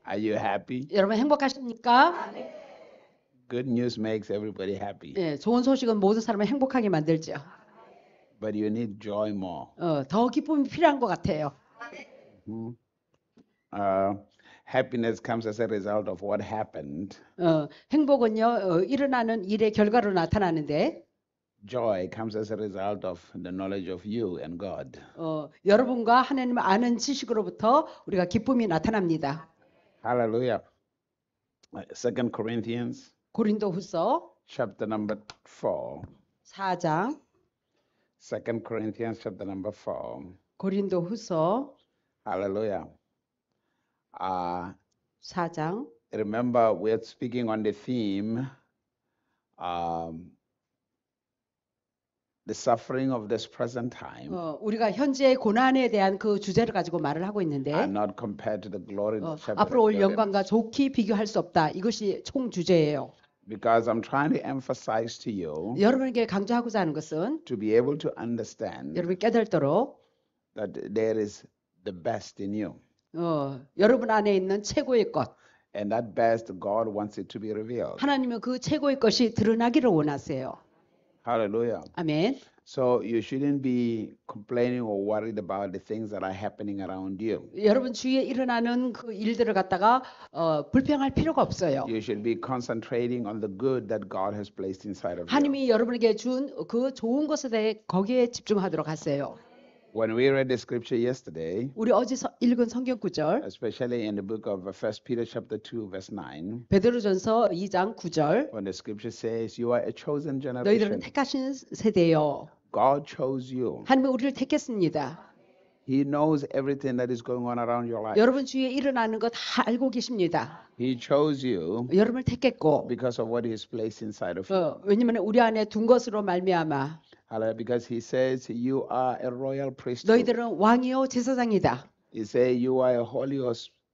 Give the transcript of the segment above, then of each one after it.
Are you happy? 여러분 행복하십니까? Good news makes everybody happy, 예, 좋은 소식은 모든 사람을 행복하게 만들죠. but you need joy more. 더 기쁨이 필요한 것 같아요. Happiness comes as a result of what happened. 행복은요, 일어나는 일의 결과로 나타나는데, Joy comes as a result of the knowledge of you and God. 여러분과 하나님을 아는 지식으로부터 우리가 기쁨이 나타납니다. Hallelujah. 2 Corinthians 고린도후서 chapter number 4. 4장, 2 Corinthians chapter number 4. 고린도후서 Hallelujah. 4장. Remember, we're speaking on the theme, the suffering of this present time 우리가 현재의 고난에 대한 그 주제를 가지고 말을 하고 are 있는데, not compared to the glory that shall be 앞으로 올 revealed in 영광과 us. 좋게 비교할 수 없다. 이것이 총 주제예요. Because I'm trying to emphasize to you 여러분에게 강조하고자 하는 것은 to be able to understand 여러분이 깨달도록 that there is the best in you. 여러분 안에 있는 최고의 것, And that best, God wants it to be revealed. 하나님은 그 최고의 것이 드러나기를 원하세요. Hallelujah. 아멘. So you shouldn't be complaining or worried about the things that are happening around you. 여러분 주위에 일어나는 그 일들을 갖다가 불평할 필요가 없어요. You should be concentrating on the good that God has placed inside of you. 하나님이 여러분에게 준 그 좋은 것에 대해 거기에 집중하도록 하세요. When we read the scripture yesterday, 우리 어제 읽은 성경 구절, especially in the book of 1 Peter chapter 2 verse 9, 베드로전서 2장 9절, when the scripture says you are a chosen 너희들은 generation, 택하신 세대요. God chose you. 하나님은 우리를 택했습니다. He knows everything that is going on around your life. 여러분 주위에 일어나는 거 다 알고 계십니다. He chose you 여러분을 택했고, because of what He has placed inside of you. 왜냐하면 우리 안에 둔 것으로 말미암아 Hallelujah. Because He says you are a royal priesthood. 너희들은 왕이요 제사장이다. He says you are a holy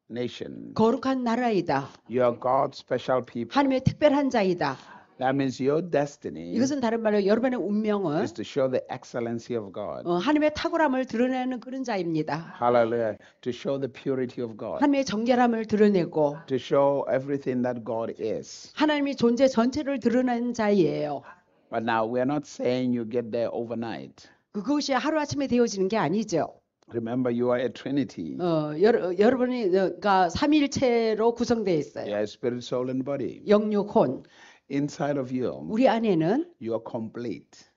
nation. 거룩한 나라이다. You are God's special people. 하나님의 특별한 자이다. That means your destiny 이것은 다른 말로 여러분의 운명은 is to show the excellency of God. 하나님의 탁월함을 드러내는 그런 자입니다. Hallelujah. To show the purity of God. 하나님의 정결함을 드러내고 To show everything that God is. 하나님이 존재 전체를 드러내는 자이에요. But now we're not saying you get there overnight. 그것이 하루아침에 되어지는 게 아니죠. Remember, you are a trinity. 여러분이 그러니까 삼위일체로 구성되어 있어요. You are spirit, soul, and body. 영육, 혼. Inside of you, 우리 안에는 you are complete.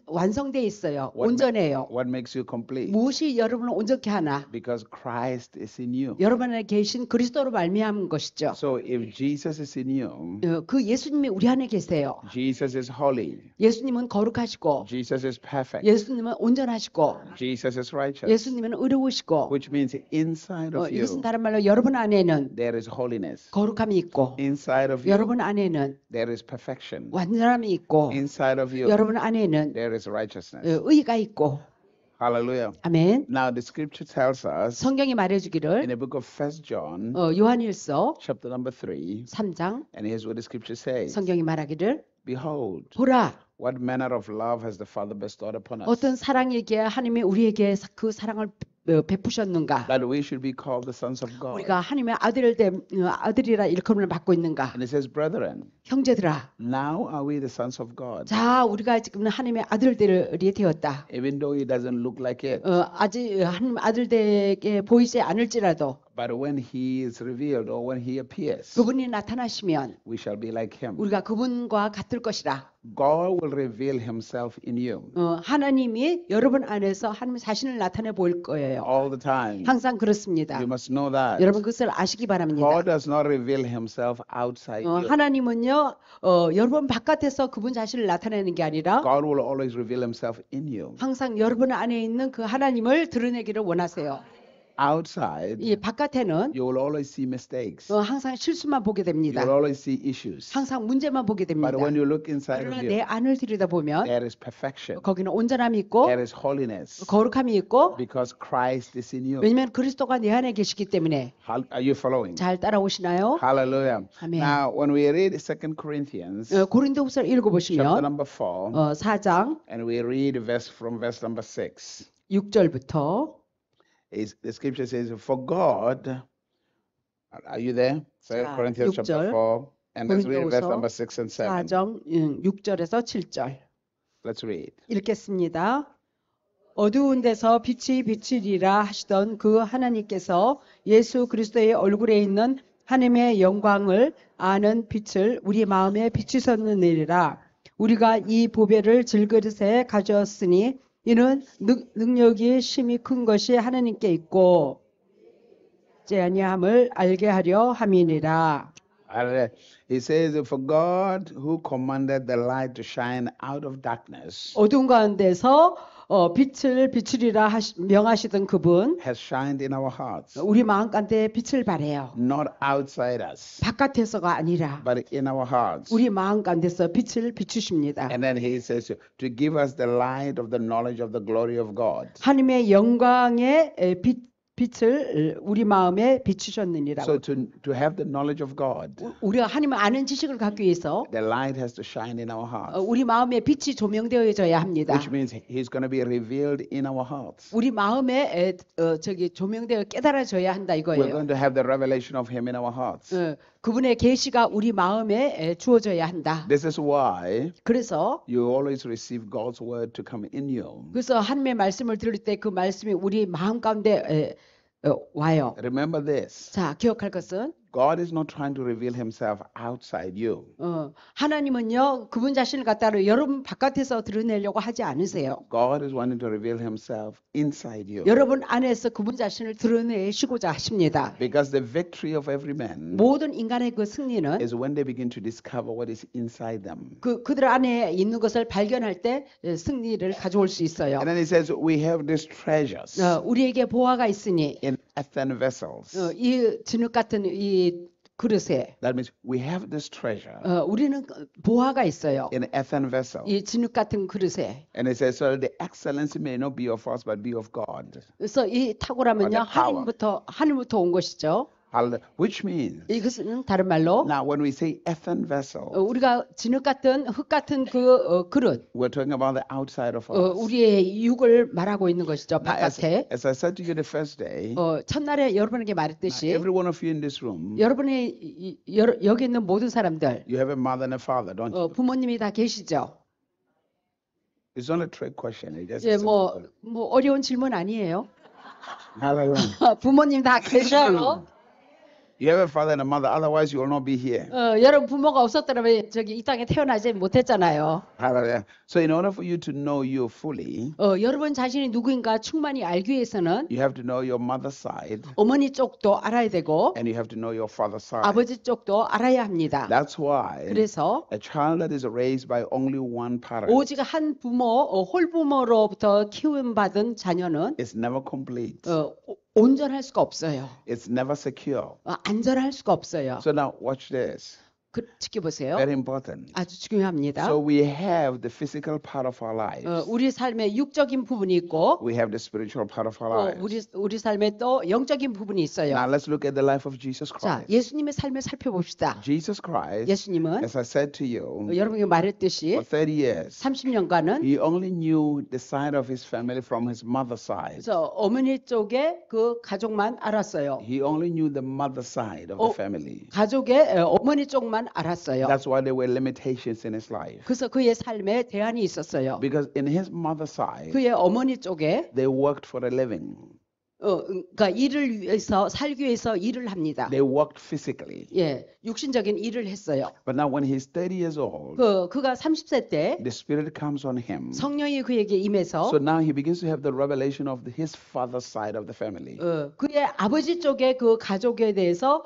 완성되어 있어요. 온전해요. What makes you complete? 무엇이 여러분을 온전케 하나? Because Christ is in you. 여러분 안에 계신 그리스도로 말미암은 것이죠. So if Jesus is in you, 그 예수님이 우리 안에 계세요. Jesus is holy. 예수님은 거룩하시고, Jesus is perfect. 예수님은 온전하시고, Jesus is righteous. 예수님은 의로우시고, Which means inside of you, 이것은 다른 말로 여러분 안에는 there is holiness. 거룩함이 있고, Inside of you, 여러분 안에는 there is perfection. 완전함이 있고, Inside of you, 여러분 안에는 there is righteousness. 의가 있고. Hallelujah. 아멘. Now the scripture tells us 성경이 in 말해주기를 the book of 1 John, 요한일서 chapter number 3, 3장 and here's what the scripture says. 성경이 말하기를 Behold, 보라 what manner of love has the Father bestowed upon us, 어떤 사랑이기에 하나님이 우리에게 그 사랑을 베푸셨는가? that we should be called the sons of God. 우리가 하나님의 아들이라 일컬음을 받고 있는가? And it says, brethren, 형제들아, now are we the sons of God, 자 우리가 지금 하나님의 아들들이 되었다. even though it doesn't look like it. 아직 하나님 아들들에게 보이지 않을지라도 But when he is revealed or when he appears, 그분이 나타나시면 we shall be like him. 우리가 그분과 같을 것이라. God will reveal himself in you 하나님이 여러분 안에서 하나님 자신을 나타내 보일 거예요. all the time. 항상 그렇습니다. You must know that. 여러분 그것을 아시기 바랍니다. God does not reveal himself outside you. 하나님은요, 여러분 바깥에서 그분 자신을 나타내는 게 아니라 God will always reveal himself in you. 항상 여러분 안에 있는 그 하나님을 드러내기를 원하세요. Outside, 이 바깥에는 you will always see mistakes. 항상 실수만 보게 You 됩니다. will always see issues. 항상 문제만 보게 됩니다. But when you look inside 그러나 of 내 you, 안을 들여다보면 there is perfection. 거기는 온전함이 있고 There is holiness. 거룩함이 있고 Because Christ is in you. 왜냐하면 그리스도가 내 안에 계시기 때문에. Are you following? 잘 따라오시나요? Hallelujah. Amen. Now, when we read 2 Corinthians, 고린도후서를 chapter 읽어보시면 number 4, 4장 and we read from verse number 6, 6절부터 the scripture says, For God Are you there? 자, 2 Corinthians chapter 6절. 4. And let's read verse 고린도후서 number 6 and 7. 4장 6절에서 7절 Let's read. 읽겠습니다. 어두운 데서 빛이 비치리라 하시던 그 하나님께서 예수 그리스도의 얼굴에 있는 하나님의 영광을 아는 빛을 우리 마음에 비추셨느니라. 우리가 이 보배를 질그릇에 가져왔으니 이는 능력이 심히 큰 것이 하나님께 있고 아니함을 알게 하려 함이니라. Hallelujah. He says, for God who commanded the light to shine out of darkness 어두운 가운데서 빛을 비추리라 명하시던 그분 has shined in our hearts, 우리 마음 가운데 빛을 발해요. not outside us, 바깥에서가 아니라 but in our hearts. 우리 마음 가운데서 빛을 비추십니다. And then he says to give us the light of the knowledge of the glory of God. 하나님의 영광의 빛을 우리 마음에 비추셨느니라. So to have the knowledge of God, 우리가 하나님을 아는 지식을 갖기 위해서 the light has to shine in our hearts, 우리 마음에 빛이 조명되어져야 합니다. which means he's going to be revealed in our hearts. 우리 마음에 조명되어 깨달아져야 한다 We're 이거예요. going to have the revelation of him in our hearts. 그분의 계시가 우리 마음에 주어져야 한다. This is why 그래서 you always receive God's word to come in you. 하나님의 말씀을 들을 때 그 말씀이 우리 마음 가운데 와요. Remember this. 자, 기억할 것은 God is not trying to reveal himself outside you. 하나님은요 그분 자신을 갖다가 여러분 바깥에서 드러내려고 하지 않으세요. God is wanting to reveal himself inside you. 여러분 안에서 그분 자신을 드러내시고자 하십니다. Because the victory of every man 모든 인간의 그 승리는 is when they begin to discover what is inside them. 그들 안에 있는 것을 발견할 때 승리를 가져올 수 있어요. And then he says, we have these treasures 우리에게 보화가 있으니 in earthen vessels. 이 진흙 같은 이 그릇에 That means we have this treasure 우리는 보화가 있어요. in earthen vessel. 이 진흙 같은 그릇에. And it says, so the excellency may not be of us, but be of God. 그래서 이 탁월함은요 하나님부터 온 것이죠. Which means, 이것은 다른 말로 now when we say earthen vessel, 우리가 진흙 같은 흙 같은 그 그릇, we're talking about the outside of us. 우리의 육을 말하고 있는 것이죠. Now, 바깥에. as I said to you the first day, 첫날에 여러분에게 말했듯이 every one of you in this room, 여러분의 여기 있는 모든 사람들 you have a mother and a father, don't you? 부모님이 다 계시죠. It's not a trick question. It's just 이제 뭐 어려운 질문 아니에요. Hallelujah. 부모님 다 계셔요. You have a father and a mother, otherwise you will not be here. 여러분 부모가 없었더라면 저기 이 땅에 태어나지 못했잖아요. Hallelujah. So in order for you to know you fully, 여러분 자신이 누구인가 충만히 알기 위해서는 you have to know your mother's side 어머니 쪽도 알아야 되고 and you have to know your father's side. 아버지 쪽도 알아야 합니다. That's why 그래서 a child that is raised by only one parent 오직 한 부모, 홀부모로부터 키움받은 자녀는 is never complete. 온전할 수가 없어요. It's never secure. 안전할 수가 없어요. So now watch this. 지켜보세요. Very important. 아주 중요합니다. So we have the physical part of our lives. 우리 삶의 육적인 부분이 있고 We have the spiritual part of our lives. 우리 삶에 또 영적인 부분이 있어요. Now let's look at the life of Jesus 자, Christ. 예수님의 삶을 살펴봅시다. Jesus Christ, 예수님은 as I said to you, 여러분이 말했듯이 for 30 years, 30년간은 he only knew the side of his family from his mother's side. 그래서 어머니 쪽에 그 가족만 알았어요. He only knew the mother side of the family. 가족의 어머니 쪽만 알았어요. That's why there were limitations in his life. 그래서 그의 삶에 대안이 있었어요. Because in his mother's side, 그의 어머니 쪽에 they worked for a living. 그러니까 일을 위해서 살기 위해서 일을 합니다. They worked physically. 예, 육신적인 일을 했어요. But now when he's 30 years old, 그가 30세 때 the Spirit comes on him. 성령이 그에게 임해서 So now he begins to have the revelation of his father's side of the family. 그의 아버지 쪽의 그 가족에 대해서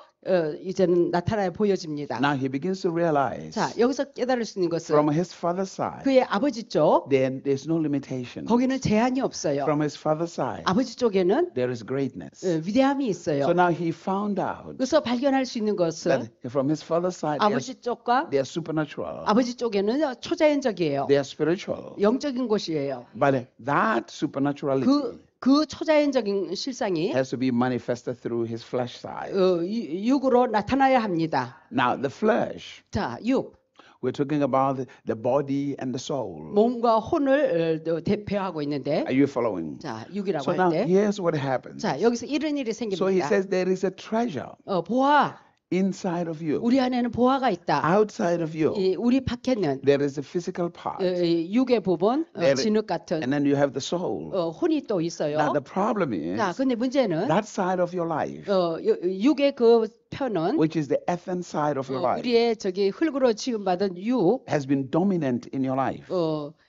이제는 나타나 보여집니다. Now he begins to realize 자, 여기서 깨달을 수 있는 것은 from his father's side, 그의 아버지 쪽 there's no limitation. 거기는 제한이 없어요. From his father's side, 아버지 쪽에는 there is greatness. 위대함이 있어요. So now he found out 그래서 발견할 수 있는 것은 that from his father's side, 아버지 쪽과 they are supernatural. 아버지 쪽에는 초자연적이에요. They are spiritual. 영적인 것이에요. But that supernaturality 그 초자연적인 실상이 has to be manifested through his flesh side. 육으로 나타나야 합니다. Now the flesh, 자, 육. We're talking about the body and the soul. 몸과 혼을 대표하고 있는데, Are you following? 자, 6이라고 So 할 now 때, here's what happens. 자, 여기서 이런 일이 So he 생깁니다. says there is a treasure 보아, inside of you. 우리 안에는 보아가 있다. Outside of you, 우리 밖에는 there is a physical part. 육의 부분, There- 진흙 같은 And then you have the soul. 혼이 또 있어요. Now the problem is 자, 근데 문제는 that side of your life, 육의 그 편은 which is the earthen side of your life, 우리의 저기 흙으로 지음받은 육, has been dominant in your life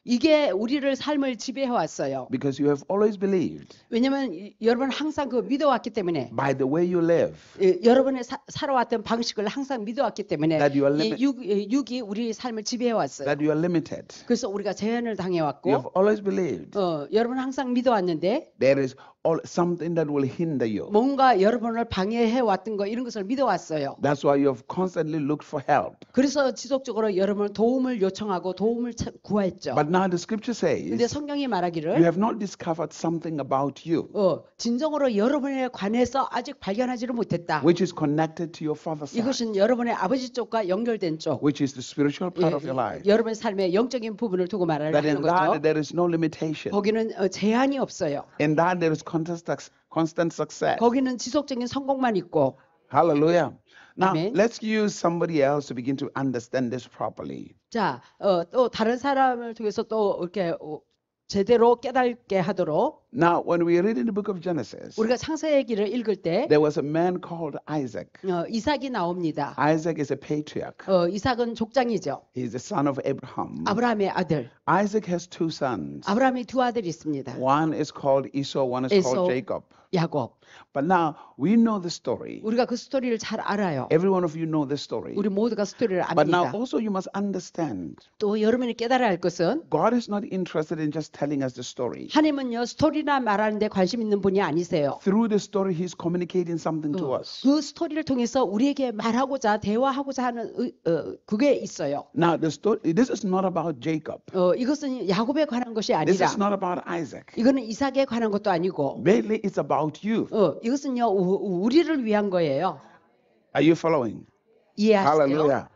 이게 우리를 삶을 지배해 왔어요. because you have always believed 왜냐면 여러분 항상 그 믿어왔기 때문에 by the way you live 여러분의 살아왔던 방식을 항상 믿어왔기 때문에 That you are 이 육이 우리 삶을 지배해 왔어요. that you are limited. 그래서 우리가 제한을 You 당해왔고 have always believed 여러분 항상 믿어왔는데 there is something that will hinder you. 뭔가 여러분을 방해해 왔던 거 이런 것을 믿어왔어요. That's why you have constantly looked for help. 그래서 지속적으로 여러분 도움을 요청하고 도움을 구했죠. But now the scripture 근데 says 성경이 you 말하기를 have not discovered something about you 진정으로 여러분에 관해서 아직 발견하지를 못했다. which is connected to your father's side, 이것은 여러분의 아버지 쪽과 연결된 쪽, which is the spiritual part of your life. 여러분의 삶의 영적인 부분을 두고 That 말하는 in that 거죠. there is no limitation. 거기는 제한이 없어요. In that there is constant success. 거기는 지속적인 성공만 있고. Hallelujah. Now Amen. let's use somebody else to begin to understand this properly. 자, 또 다른 사람을 통해서 또 이렇게 제대로 깨닫게 하도록 Now when we read in the book of Genesis, 우리가 창세기를 읽을 때 there was a man called Isaac. 이삭이 나옵니다. Isaac is a patriarch. 이삭은 족장이죠. He's the son of Abraham. 아브라함의 아들. Isaac has two sons. 아브라함이 두 아들이 있습니다. One is called Esau, one is Esau. called Jacob. 야곱. But now we know the story. 우리가 그 스토리를 잘 알아요. Every one of you know the story. 우리 모두가 스토리를 But now 압니다. also you must understand, 또 여러분이 깨달아야 할 것은 God is not interested in just telling us the story. 하나님은요 스토리나 말하는데 관심 있는 분이 아니세요. Through the story, He's communicating something to us. 그 스토리를 통해서 우리에게 말하고자 대화하고자 하는 그게 있어요. Now the story, this is not about Jacob. 이것은 야곱에 관한 것이 This 아니라 is not about Isaac. 이거는 이삭에 관한 것도 아니고 Mainly, it's about you. 이것은요 우리를 위한 거예요. Are you following? 이해하세요? Hallelujah.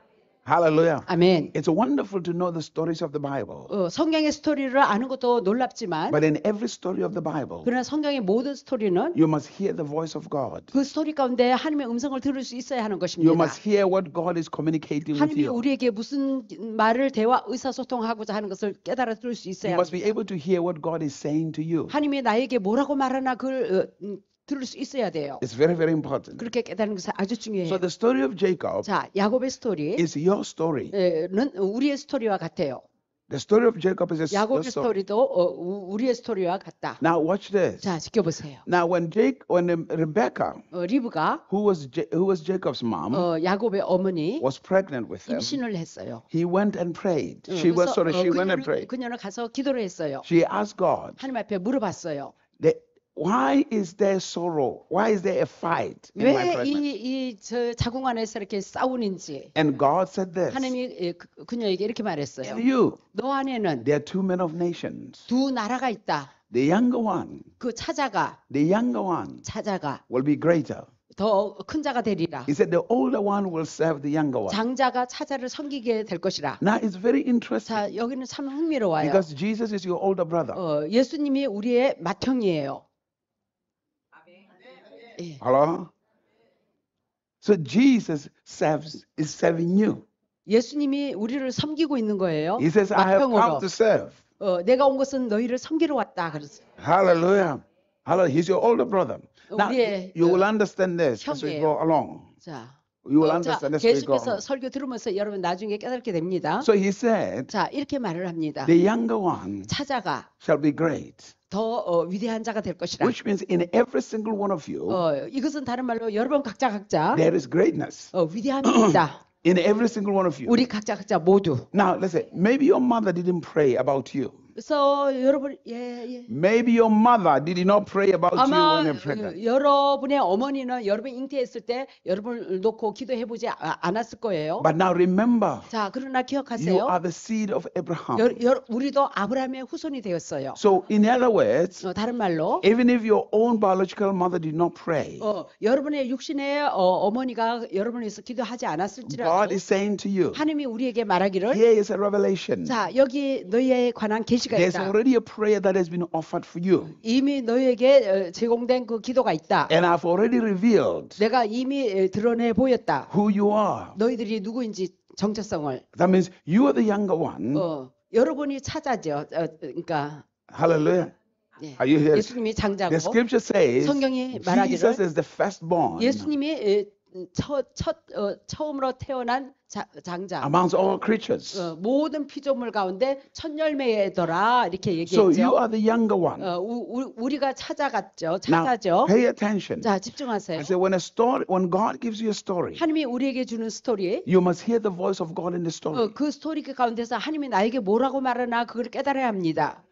Hallelujah. 아멘. It's wonderful to know the stories of the Bible. 성경의 스토리를 아는 것도 놀랍지만 But in every story of the Bible, 그러나 성경의 모든 스토리는 you must hear the voice of God. 그 스토리 가운데 하나님의 음성을 들을 수 있어야 하는 You 것입니다. must hear what God is communicating with 하나님이 you. 우리에게 무슨 말을 대화 의사소통하고자 하는 것을 깨달아 들을 수 You 있어야 must be 합니다. able to hear what God is saying to you. 하나님이 나에게 뭐라고 말하나 그걸 들을 수 있어야 돼요. It's very, very important. 그렇게 깨닫는 것은 아주 중요해요. So the story of Jacob 자, 야곱의 스토리는 is your story. 우리의 스토리와 같아요. The story of Jacob is your 야곱의 story. 스토리도 우리의 스토리와 같다. Now watch this. 자, 지켜보세요. Now when Rebecca, 리브가 who was Jacob's mom, 야곱의 어머니 was pregnant with him, 임신을 했어요. he went and prayed. She 그래서 went and prayed. 그녀는 가서 기도를 했어요. She asked God, 하나님 앞에 물어봤어요. why is there sorrow? Why is there a fight in my 왜 pregnancy? 저 자궁 안에서 이렇게 싸우는지 And God said this, 하나님이 그녀에게 이렇게 in 말했어요. you, 너 안에는 there are two men of nations. 두 나라가 있다. The younger one 그 찾아가 will be greater. 더 큰 자가 되리라. He said the older one will serve the younger one. 장자가 차자를 섬기게 될 것이라. Now it's very interesting 자, 여기는 참 흥미로워요. because Jesus is your older brother. 예수님이 우리의 맏형이에요. 예. Hello? So Jesus is serving you. 예수님이 우리를 섬기고 있는 거예요. He says, I have come 맏형으로. to serve. 내가 온 것은 너희를 섬기러 왔다. 그랬어요. Hallelujah. Hallelujah. He's your older brother. Now, 우리의 you will understand this as we 형이에요. go along. 자, You will 자, understand as we go 계속해서 along. 설교 들으면서 여러분 나중에 깨닫게 됩니다. So he said, 자, 이렇게 말을 합니다. the younger one 차자가 shall be great. 더 위대한 자가 될 것이라. Which means in every single one of you, 이것은 다른 말로 여러분 각자 there is greatness. 위대함이 있다. In every single one of you. 우리 각자 모두. Now, listen, maybe your mother didn't pray about you. 그래서 여러분 예. Maybe your mother did not pray about you 아마 when you're pregnant. 여러분의 어머니는 여러분 잉태했을 때 여러분을 놓고 기도해보지 않았을 거예요. But now remember, 자, 그러나 you 기억하세요. are the seed of Abraham. 우리도 아브라함의 후손이 되었어요. So in other words, 다른 말로 even if your own biological mother did not pray, 여러분의 육신의 어머니가 여러분을 위해서 기도하지 God 않았을지라도 is saying to you, 하나님이 우리에게 말하기를 here is a revelation. 자, 여기 너희에 관한 계시가 There's 있다. already a prayer that has been offered for you. 이미 너희에게 제공된 그 기도가 있다. And I've already revealed 내가 이미 드러내 보였다. who you are. 너희들이 누구인지 정체성을. That means you are the younger one. 여러분이 차자죠. 그러니까 Hallelujah. 예. Are you here? 예수님이 장자고 The scripture says 성경이 말하기를 Jesus is the firstborn 예수님이 처음으로 태어난 장자. amongst all creatures. 모든 피조물 가운데 첫 열매더라 이렇게 So you 얘기했죠. are the younger one. 우리가 차자죠. Now 차자죠. pay attention. 자, 집중하세요. I say when God gives you a story, 하나님이 우리에게 주는 스토리, you must hear the voice of God in the story. 그 스토리 가운데서 하나님이 나에게 뭐라고 말하나 그걸 깨달아야 합니다.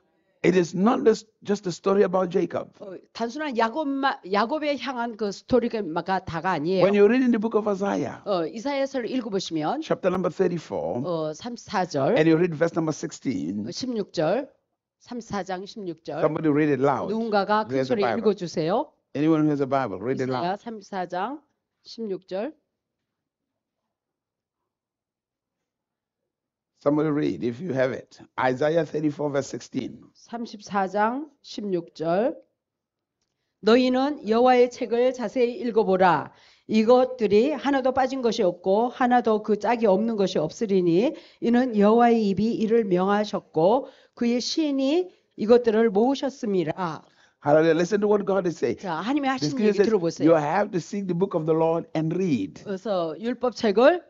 It is not just a story about Jacob. 단순한 야곱에 향한 그 스토리가 다가 아니에요. When you read in the book of Isaiah, 이사야서를 읽어보시면 chapter number 34, 34절, and you read verse number 16, 16절, 34장 16절. somebody read it loud. 누군가가 큰 There's a 소리 Bible. 읽어주세요. Anyone who has a Bible, read it loud. 이사야 34장 16절. Somebody read if you have it. Isaiah 34 verse 16. 34장 16절. 너희는 여호와의 책을 자세히 읽어보라. 이것들이 하나도 빠진 것이 없고 하나도 그 짝이 없는 것이 없으리니 이는 여호와의 입이 이를 명하셨고 그의 시인이 이것들을 모으셨음이라. Hallelujah. Listen to what God is saying. 자, 하나님이 The 하신 scripture 얘기 says 들어보세요. you have to seek the book of the Lord and read. 그래서 율법책을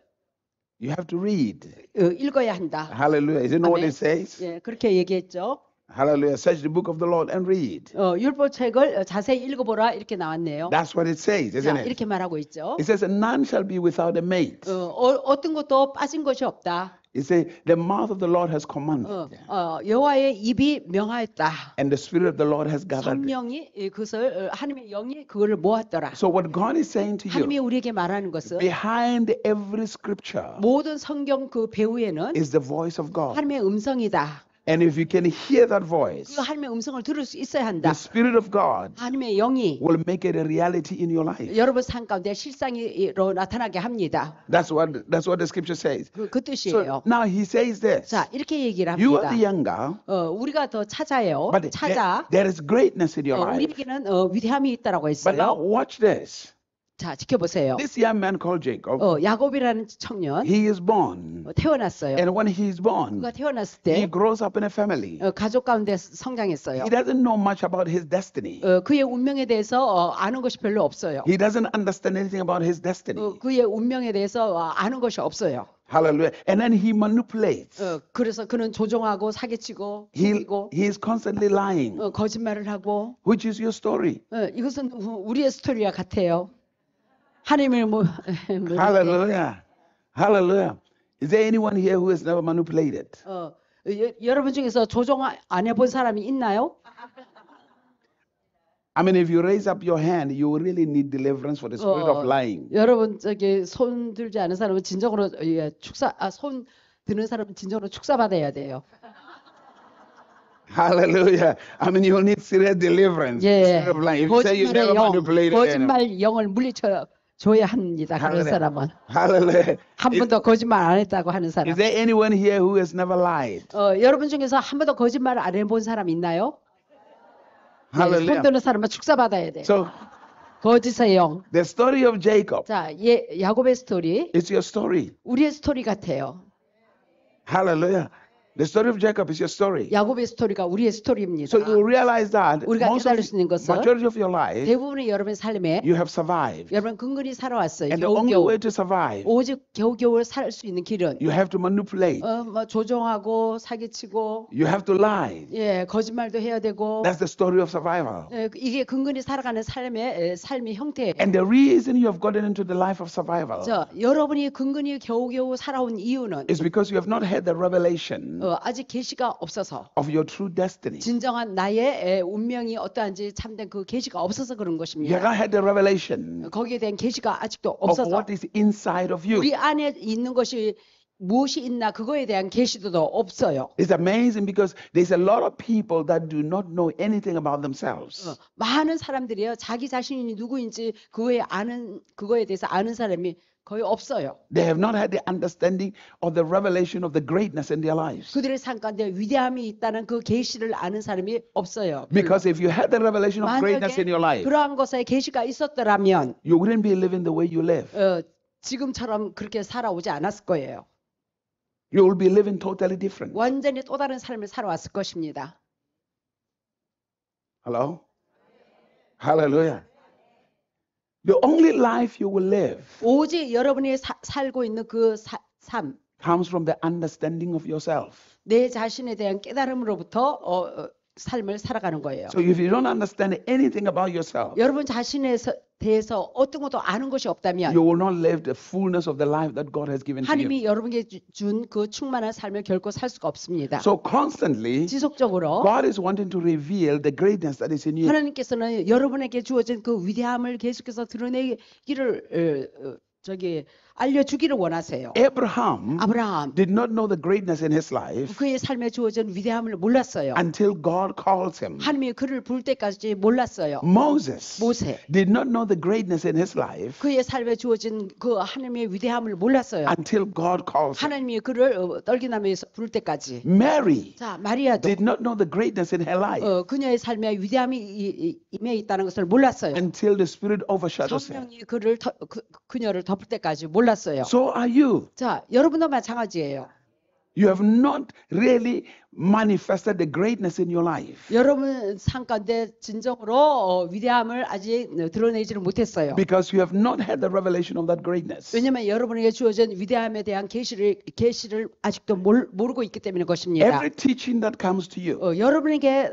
You have to read. 읽어야 한다. Hallelujah. Isn't that what 아멘. it says? 예, 그렇게 얘기했죠. Hallelujah. Search the book of the Lord and read. 율법책을 자세히 읽어보라 이렇게 나왔네요. That's what it says, isn't 자, it? 이렇게 말하고 있죠. It says, none shall be without a mate. 어떤 것도 빠진 것이 없다. It says, the mouth of the Lord has commanded, 여호와의 입이 명하였다. and the Spirit of the Lord has gathered. 성령이 그것을 하나님의 영이 그거를 모았더라. So what God is saying to 하나님이 you, 우리에게 말하는 것은 behind every scripture 모든 성경 그 배후에는 is the voice of God. 하나님의 음성이다. And if you can hear that voice, 그 하나님의 음성을 들을 수 있어야 the 한다. Spirit of God 하나님의 영이 will make it a reality in your life. 여러분 삶 가운데 실상으로 나타나게 합니다. That's what the scripture says. 그 뜻이에요. So now he says this. 자, 이렇게 얘기를 You are 합니다. the younger, 우리가 더 찾아요. but 찾아. there is greatness in your life. 우리에게는 위대함이 있다라고 But now 했어요. watch this. 자, 지켜보세요. This young man called Jacob, 야곱이라는 청년 he is born. 태어났어요. And when he is born, 그가 태어났을 he 때 grows up in a family. 가족 가운데 성장했어요. He doesn't know much about his destiny. 그의 운명에 대해서 아는 것이 별로 없어요. He doesn't understand anything about his destiny. 그의 운명에 대해서 아는 것이 없어요. Hallelujah. And then he manipulates. 그래서 그는 조종하고 사기치고 He 속이고 is constantly lying. 거짓말을 하고 Which is your story? 이것은 우리의 스토리와 같아요. 하나님을 Hallelujah. Hallelujah. Is there anyone here who has never manipulated? 여러분 중에서 조종 안 해본 사람이 있나요? I mean, if you raise up your hand, you really need deliverance for the spirit of lying. 여러분 저기 손 들지 않은 사람은 진정으로 손 드는 사람은 진정으로 축사 받아야 돼요. Hallelujah. I mean, you need serious deliverance. 예, Spirit of lying. If you say you never 거짓말의 영, manipulated, 거짓말 영을 물리쳐 줘야 합니다. 그런 사람은 Hallelujah. 한 번도 거짓말 안 했다고 하는 사람. Is there anyone here who has never lied? 여러분 중에서 한 번도 거짓말 안 해본 사람 있나요? 네, 손 Hallelujah. 드는 사람은 축사 받아야 돼. So 거짓의 영. the story of Jacob 자, 야곱의 스토리, is your story. 우리의 스토리 같아요. Hallelujah. The story of Jacob is your story. 야곱의 스토리가 우리의 스토리입니다. So you realize that 우리가 most 깨달을 수 있는 것은 majority of your life, 대부분의 여러분의 삶에 you have survived. 여러분 근근히 살아왔어요. And the only 겨우겨우. way to survive, 오직 겨우겨우 살 수 있는 길은 you have to manipulate. 조종하고 사기치고 You have to lie. 거짓말도 해야 되고 That's the story of survival. 이게 근근히 살아가는 삶의 형태예요. And the reason you have gotten into the life of survival 여러분이 근근히 겨우겨우 살아온 이유는 is because you have not had the revelation 아직 계시가 없어서 of your true destiny. 진정한 나의 운명이 어떠한지 참된 그 계시가 없어서 그런 You 것입니다. haven't had the revelation 거기에 대한 계시가 아직도 of 없어서 what is inside of you. 우리 안에 있는 것이 무엇이 있나 그거에 대한 계시도 없어요. It's amazing because there's a lot of people that do not know anything about themselves. 많은 사람들이요 자기 자신이 누구인지 그거에 대해서 아는 사람이 거의 없어요. They have not had the understanding of the revelation of the greatness in their lives. 그들의 삶 가운데 위대함이 있다는 그 계시를 아는 사람이 없어요. Because if you had the revelation of greatness in your 만약에 life, 그러한 것에 계시가 있었더라면 you wouldn't be living the way you live. 지금처럼 그렇게 살아오지 않았을 거예요. You will be living totally different. 완전히 또 다른 삶을 살아왔을 것입니다. Hello? Hallelujah. The only life you will live 오직 여러분이 살고 있는 그 삶, comes from the understanding of yourself. 내 자신에 대한 깨달음으로부터 삶을 살아가는 거예요. So if you don't understand anything about yourself, 여러분 자신에 대해서 어떤 것도 아는 것이 없다면 you will not live the fullness of the life that God has given to you. 하나님이 여러분에게 준 그 충만한 삶을 결코 살 수가 없습니다. So constantly, 지속적으로 God is wanting to reveal the greatness that is in you. 하나님께서는 여러분에게 주어진 그 위대함을 계속해서 드러내기를 알려주기를 원하세요. Abraham 아브라함 did not know the greatness in his life 그의 삶에 주어진 위대함을 몰랐어요. until God calls him. 하나님이 그를 부를 때까지 몰랐어요. Moses 모세 did not know the greatness in his life 그의 삶에 주어진 그 하나님의 위대함을 몰랐어요. until God calls him. 하나님이 그를 떨기나무에서 부를 때까지. Mary 자, 마리아도 did not know the greatness in her life 그녀의 삶에 위대함이 임해 있다는 것을 몰랐어요. until the Spirit overshadows her. 성령이 그녀를 덮을 때까지 몰랐어요. So are you. 자, 여러분도 마찬가지예요. You have not really manifested the greatness in your life 여러분 삶 가운데 진정으로 위대함을 아직 드러내지를 못했어요. because you have not had the revelation of that greatness. 왜냐하면 여러분에게 주어진 위대함에 대한 계시를 아직도 모르고 있기 때문인 것입니다. Every teaching that comes to you, 여러분에게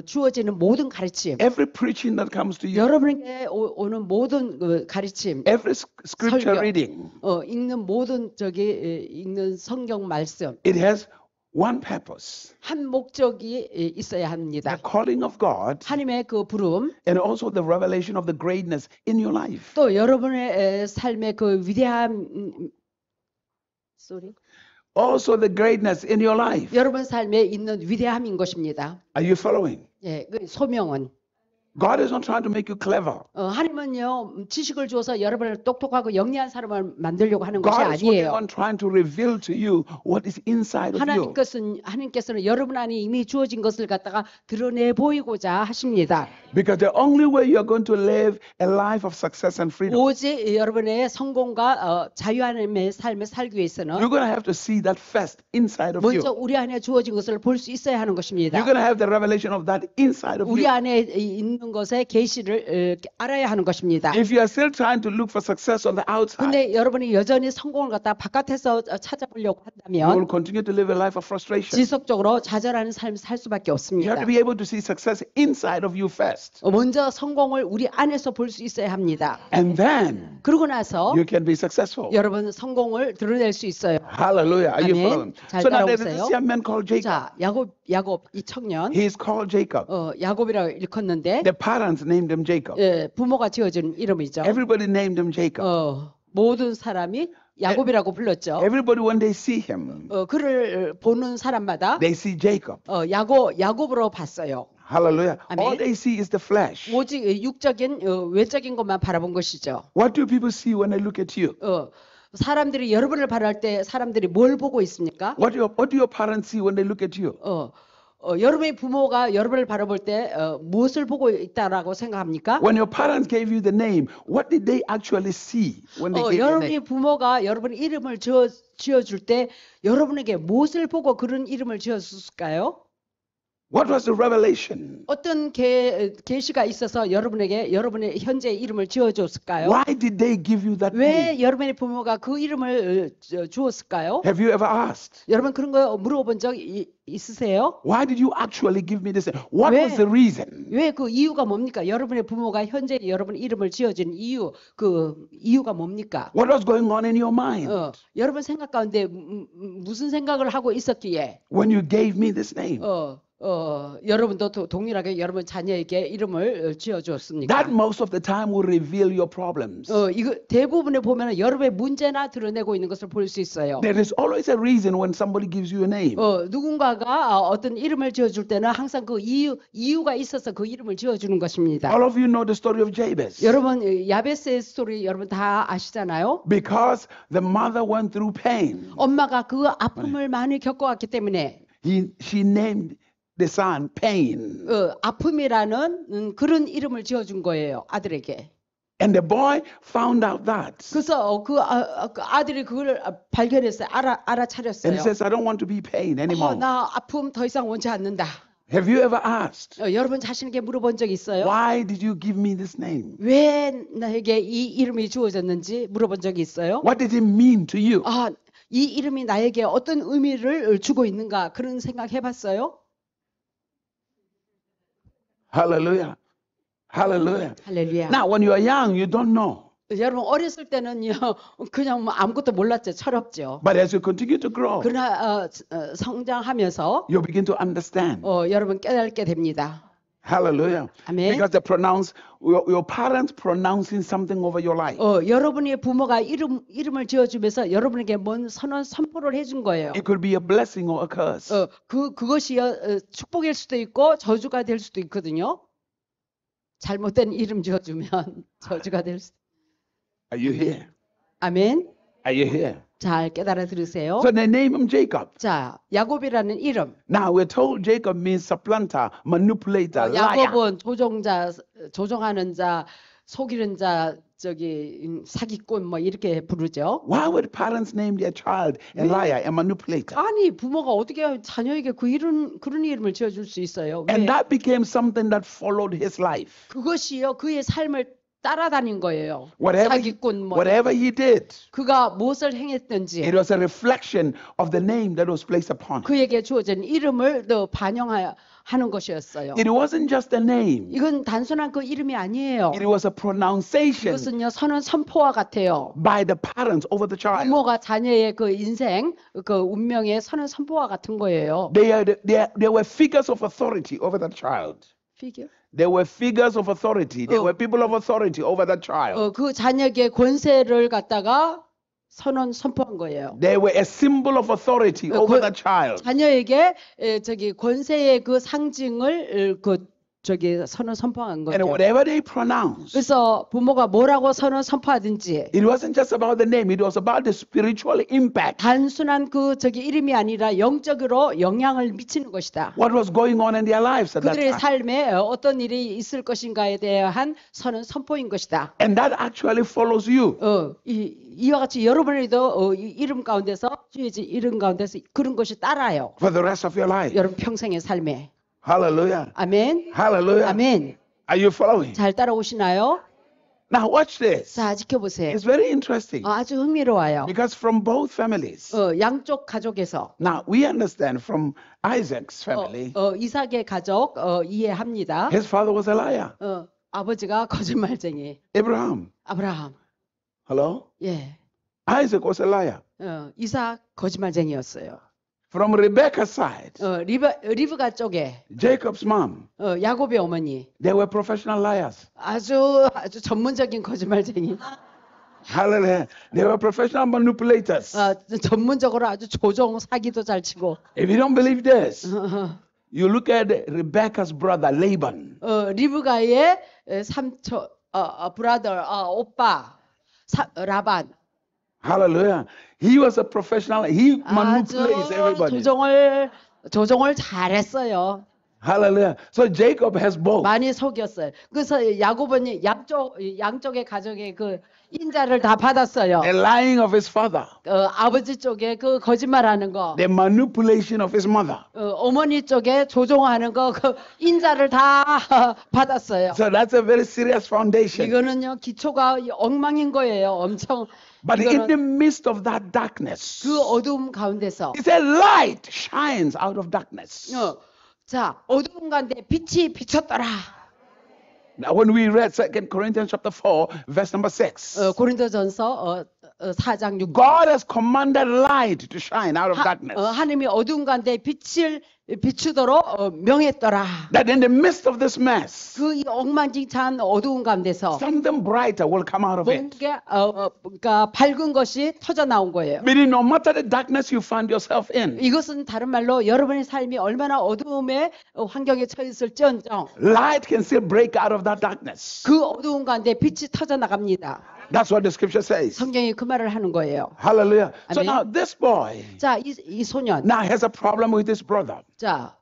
주어지는 모든 가르침, every preaching that comes to you, 여러분에게 오는 모든 가르침, every scripture 설교, reading, 읽는 모든 읽는 성경 말씀, it has one purpose. 한 목적이 있어야 합니다. The calling of God 하나님의 그 부름, and also the revelation of the greatness in your life. 또 여러분의 삶의 그 위대함, Also the greatness in your life. 여러분 삶에 있는 위대함인 것입니다. Are you following? 예, 그 소명은 God is not trying to make you clever. 하나님은요 지식을 주어서 여러분을 똑똑하고 영리한 사람을 만들려고 하는 것이 God is working 아니에요. on trying to reveal to you what is inside of you. 하나님께서는 여러분 안에 이미 주어진 것을 갖다가 드러내 보이고자 하십니다. Because the only way you're going to live a life of success and freedom, 오직 여러분의 성공과 자유함의 삶을 살기 위해서는 you're going to have to see that first inside of 먼저 you. 우리 안에 주어진 것을 볼 수 있어야 하는 것입니다. You're going to have the revelation of that inside of 우리 you. 안에 있는 것의 계시를 알아야 하는 것입니다. If you are still trying to look for success on the outside, 근데 여러분이 여전히 성공을 갖다 바깥에서 찾아보려고 you will 한다면 continue to live a life of frustration. 지속적으로 좌절하는 삶을 살 수밖에 You 없습니다. have to be able to see success inside of you first. 먼저 성공을 우리 안에서 볼 수 있어야 합니다. And then 그러고 나서 you can be successful. 여러분 성공을 드러낼 수 있어요. Hallelujah. Are you 아멘. following? 잘 So now there's 따라오세요. this young man called Jacob. 자, 야곱 이 청년 He is called Jacob. 야곱이라고 일컫는데 The parents named him Jacob. 부모가 지어준 이름이죠. Everybody named him Jacob. 모든 사람이 야곱이라고 불렀죠. Everybody, when they see him, 그를 보는 사람마다 they see Jacob. 야곱으로 봤어요. Hallelujah. Amen. All they see is the flesh. 오직 육적인 외적인 것만 바라본 것이죠. What do people see when they look at you? 사람들이 여러분을 바라볼 때 사람들이 뭘 보고 있습니까? What do your parents see when they look at you? 여러분의 부모가 여러분을 바라볼 때 무엇을 보고 있다라고 생각합니까? When your parents gave you the name, what did they actually see when they gave you the 여러분의 name? 부모가 여러분 이름을 지어줄 때 여러분에게 무엇을 보고 그런 이름을 지어줬을까요? What was the revelation? 어떤 계시가 있어서 여러분에게 여러분의 현재 이름을 지어줬을까요? Why did they give you that name? 왜 여러분의 부모가 그 이름을 주었을까요? Have you ever asked? 여러분 그런 거 물어본 적 있으세요? Why did you actually give me this name? What 왜? was the reason? 왜 그 이유가 뭡니까? 여러분의 부모가 현재 여러분 이름을 지어준 이유, 그 이유가 뭡니까? What was going on in your mind 여러분 생각 가운데 무슨 생각을 하고 있었기에 when you gave me this name? 여러분도 동일하게 여러분 자녀에게 이름을 지어주었습니까? That most of the time will reveal your problems. 이거 대부분에 보면 여러분의 문제나 드러내고 있는 것을 볼 수 있어요. There is always a reason when somebody gives you a name. 누군가가 어떤 이름을 지어줄 때는 항상 그 이유가 있어서 그 이름을 지어주는 것입니다. All of you know the story of Jabez. 여러분 야베스의 스토리 여러분 다 아시잖아요. Because the mother went through pain, 엄마가 그 아픔을 많이 겪어왔기 때문에 she named the son Pain. 아픔이라는 그런 이름을 지어준 거예요 아들에게. And the boy found out that. 그래서 그 아들이 그걸 발견했어요. And 알아차렸어요. he says, I don't want to be pain anymore. 나 아픔 더 이상 원치 않는다. Have you ever asked, 여러분 자신에게 물어본 적 있어요? why did you give me this name? 왜 나에게 이 이름이 주어졌는지 물어본 적이 있어요? What did it mean to you? 이 이름이 나에게 어떤 의미를 주고 있는가 그런 생각 해봤어요? Hallelujah. Hallelujah. 할렐루야. Now, when you are young, you don't know. 여러분 어렸을 때는요 그냥 뭐 아무것도 몰랐죠. 철없죠. But as you continue to grow, 그러나 성장하면서 you begin to understand. 여러분 깨닫게 됩니다. Hallelujah. 아멘. Because your parents pronouncing something over your life. 여러분의 부모가 이름을 지어주면서 여러분에게 뭔 선포를 해준 거예요. It could be a blessing or a curse. 그것이 축복일 수도 있고 저주가 될 수도 있거든요. 잘못된 이름 지어주면 저주가 될 수. Are you here? 아멘. Are you here? 잘 깨달아 들으세요. So they name him Jacob. 자, 야곱이라는 이름. Now we're told Jacob means supplanter, manipulator, liar. 야곱은 조종하는 자, 속이는 자, 사기꾼 뭐 이렇게 부르죠. Why would parents name their child a liar, a manipulator? 아니 부모가 어떻게 자녀에게 그런 이름을 지어줄 수 있어요? 왜? And that became something that followed his life. 그것이요 그의 삶을 따라다닌 거예요. Whatever 사기꾼 뭐 whatever he did, 그가 무엇을 행했든지 it was a reflection of the name that was placed upon him. 그에게 주어진 이름을 더 반영하는 것이었어요. It wasn't just a name. 이건 단순한 그 이름이 아니에요. It was a pronunciation 이것은요 선포와 같아요. by the parents over the child. 부모가 자녀의 그 인생, 그 운명에 선포와 같은 거예요. They were figures of authority over that child. 피규어? They were figures of authority. They were people of authority over that child. 그 자녀에게 권세를 갖다가 선포한 거예요. They were a symbol of authority over that child. 자녀에게 권세의 그 상징을 선포한 And 거죠. whatever they pronounced, 그래서 부모가 뭐라고 선포하든지 it wasn't just about the name, it was about the spiritual impact. 단순한 이름이 아니라 영적으로 영향을 미치는 것이다. What was going on in their lives at that 그들의 time. 삶에 어떤 일이 있을 것인가에 대한 선포인 것이다. And that actually follows you. 이와 같이 여러분에도 이름 가운데서 주어진 이름 가운데서 그런 것이 따라요. For the rest of your life. 여러분 평생의 삶에. Hallelujah. 아멘. Hallelujah. 아멘. Are you following? 잘 따라오시나요? Now watch this. 자, 지켜보세요. It's very interesting. 아주 흥미로워요. Because from both families. 양쪽 가족에서 Now we understand from Isaac's family. 이삭의 가족 이해합니다. His father was a liar. 아버지가 거짓말쟁이. 아브라함. Hello? 예. Isaac was a liar. 이삭 거짓말쟁이였어요. From Rebecca's side. 리브가 쪽에 Jacob's mom. 야곱의 어머니. They were professional liars. 아주 전문적인 거짓말쟁이. Hallelujah. They were professional manipulators. 전문적으로 아주 조종 사기도 잘 치고. If you don't believe this, you look at Rebecca's brother Laban. 리브가의 삼촌, 오빠 라반. Hallelujah. He was a professional. He manipulates everybody. 조종을 잘했어요. Hallelujah. So Jacob has both. 많이 속였어요. 그래서 야곱은 양쪽의 가정의 그 인자를 다 받았어요. The lying of his father, 아버지 쪽에 그 거짓말하는 거, the manipulation of his mother. 어머니 쪽에 조종하는 거, 그 인자를 다 받았어요. So that's a very serious foundation. 이거는요 기초가 엉망인 거예요. 엄청. But in 이거는 the midst of that darkness, 그 어두움 가운데서 he said, light shines out of darkness. 자 어두운 가운데 빛이 비쳤더라. Now, when we read 2 Corinthians chapter 4, verse number 6, 고린도전서 4장 6절. God has commanded light to shine out of darkness. 하나님이 어두운 가운데 빛을 비추도록 명했더라. That in the midst of this mess, 그 이 엉망진창한 어두운 가운데서 something brighter will come out of it. 뭔가 그러니까 밝은 것이 터져 나온 거예요. Meaning, no matter the darkness you find yourself in, 이것은 다른 말로 여러분의 삶이 얼마나 어두움의 환경에 처했을지언정 light can still break out of that darkness. 그 어두운 가운데 빛이 터져 나갑니다. That's what the scripture says. 성경이 그 말을 하는 거예요. Hallelujah. So Amen. now this boy 자, 이 소년, now has a problem with his brother. 자,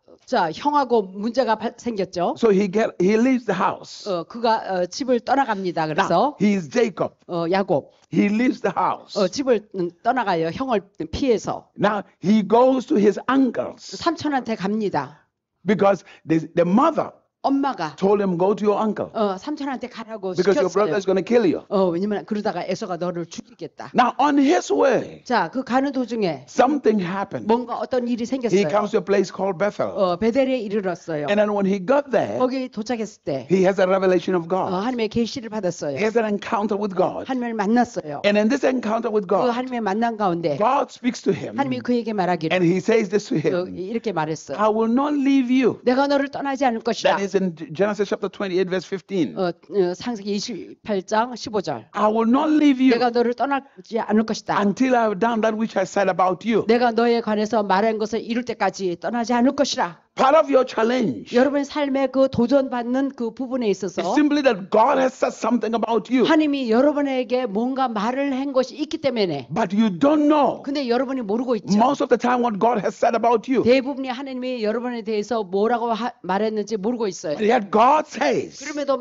형하고 문제가 생겼죠. So he leaves the house. 그가 집을 떠나갑니다. Now, 그래서 he is Jacob. 야곱 He leaves the house. 집을 떠나가요. 형을 피해서 Now he goes to his uncles 삼촌한테 갑니다. because the mother 엄마가 told him, go to your uncle 삼촌한테 가라고 because your brother 시켰어요. is going to kill you. 왜냐면 그러다가 에서가 너를 죽이겠다. Now on his way, 자, 그 가는 도중에 something happened. 뭔가 어떤 일이 He 생겼어요. comes to a place called Bethel. 베델에 이르렀어요. And then when he got there, 거기 도착했을 때 he has a revelation of God. 하나님의 계시를 받았어요. He has an encounter with God. 하나님을 만났어요. And in this encounter with 그 God, 하나님의 만남 가운데 God speaks to him. 하나님이 그에게 말하기를 And he says this to him, 이렇게 말했어요. I will not leave you. 내가 너를 떠나지 않을 것이다. That is in Genesis chapter 28, verse 15. 창세기 28장 15절. I will not leave you 내가 너를 떠나지 않을 것이다. until I have done that which I said about you. 내가 너에 관해서 말한 것을 이룰 때까지 떠나지 않을 것이라. Part of your challenge 여러분의 삶의 그 도전받는 그 부분에 is 있어서 simply that God has said something about you, 하나님이 여러분에게 뭔가 말을 한 것이 있기 때문에 but you don't know. 근데 여러분이 모르고 있죠. Most of the time what God has said about you. 대부분이 하나님이 여러분에 대해서 뭐라고 말했는지 모르고 있어요. But yet God says, 그럼에도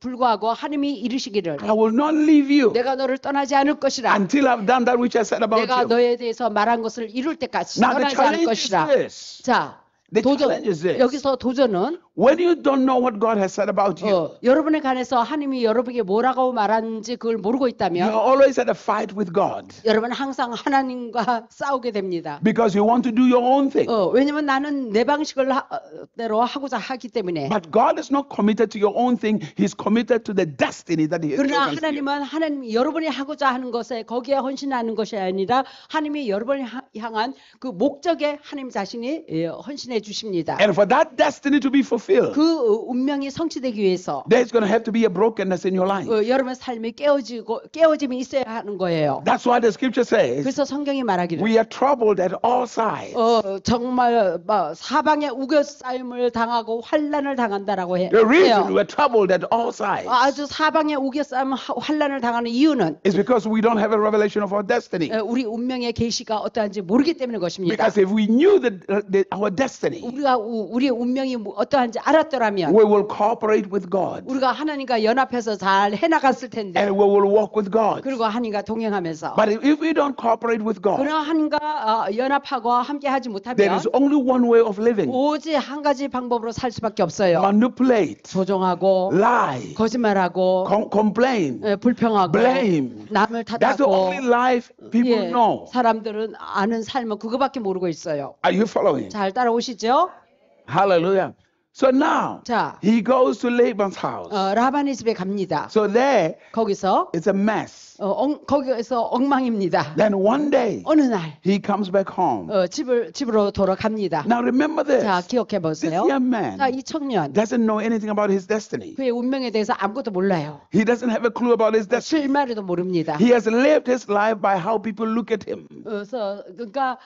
불구하고 하나님이 이르시기를 I will not leave you 내가 너를 떠나지 않을 것이라. until I've done that which I said about 내가 you. 너에 대해서 말한 것을 이룰 때까지 Now the 떠나지 않을 challenge is 것이라. this. 자, The 도전. challenge is this. 여기서 도전은 When you don't know what God has said about you, 여러분에 관해서 하나님이 여러분에게 뭐라고 말하는지 그걸 모르고 you're 있다면 always at a fight with God 여러분 항상 하나님과 싸우게 됩니다. because you want to do your own thing. 왜냐면 나는 내 방식을 대로 하고자 하기 때문에. But God is not committed to your own thing. He's committed to the destiny that He has 그러나 chosen for you. 하나님은 하나님이 여러분이 하고자 하는 것에 거기에 헌신하는 것이 아니라 하나님이 여러분을 향한 그 목적에 하나님 자신이 헌신해 주십니다. And for that destiny to be fulfilled, 그 운명이 성취되기 위해서 there's going to have to be a brokenness in your life. 여러분 삶이 깨어짐이 있어야 하는 거예요. That's why the scripture says 그래서 성경이 말하기를 we are troubled at all sides. 정말 사방에 우겨싸임을 당하고 환난을 당한다라고 해요. The reason we're troubled at all sides 아주 사방에 우겨싸임 환난을 당하는 이유는 is because we don't have a revelation of our destiny. 우리 운명의 계시가 어떠한지 모르기 때문에 것입니다. Because if we knew our destiny, 우리의 운명이 어떠한지 알았더라면 we will cooperate with God 우리가 하나님과 연합해서 잘 해나갔을 텐데 and we will walk with God. 그리고 하나님과 동행하면서 But if we don't cooperate with God, 그러나 하나님과 연합하고 함께하지 there 못하면 is only one way of living. 오직 한 가지 방법으로 살 수밖에 없어요. Manipulate, 조종하고 lie, 거짓말하고 complain, 불평하고 blame. 남을 That's the 탓하고 only life people 예, know. 사람들은 아는 삶은 그거밖에 모르고 있어요. Are you following? 잘 따라오시죠? Hallelujah. So now 자, he goes to Laban's house. 라반의 집에 갑니다. So there 거기서 it's a mess. 거기에서 엉망입니다. Then one day 어느 날 he comes back home. 집으로 돌아갑니다. Now remember this. 자, 기억해 This 보세요. young man 자, 이 청년 doesn't know anything about his destiny. 그의 운명에 대해서 아무것도 몰라요. He doesn't have a clue about his destiny. 실마리도 모릅니다. He has lived his life by how people look at him. 그러니까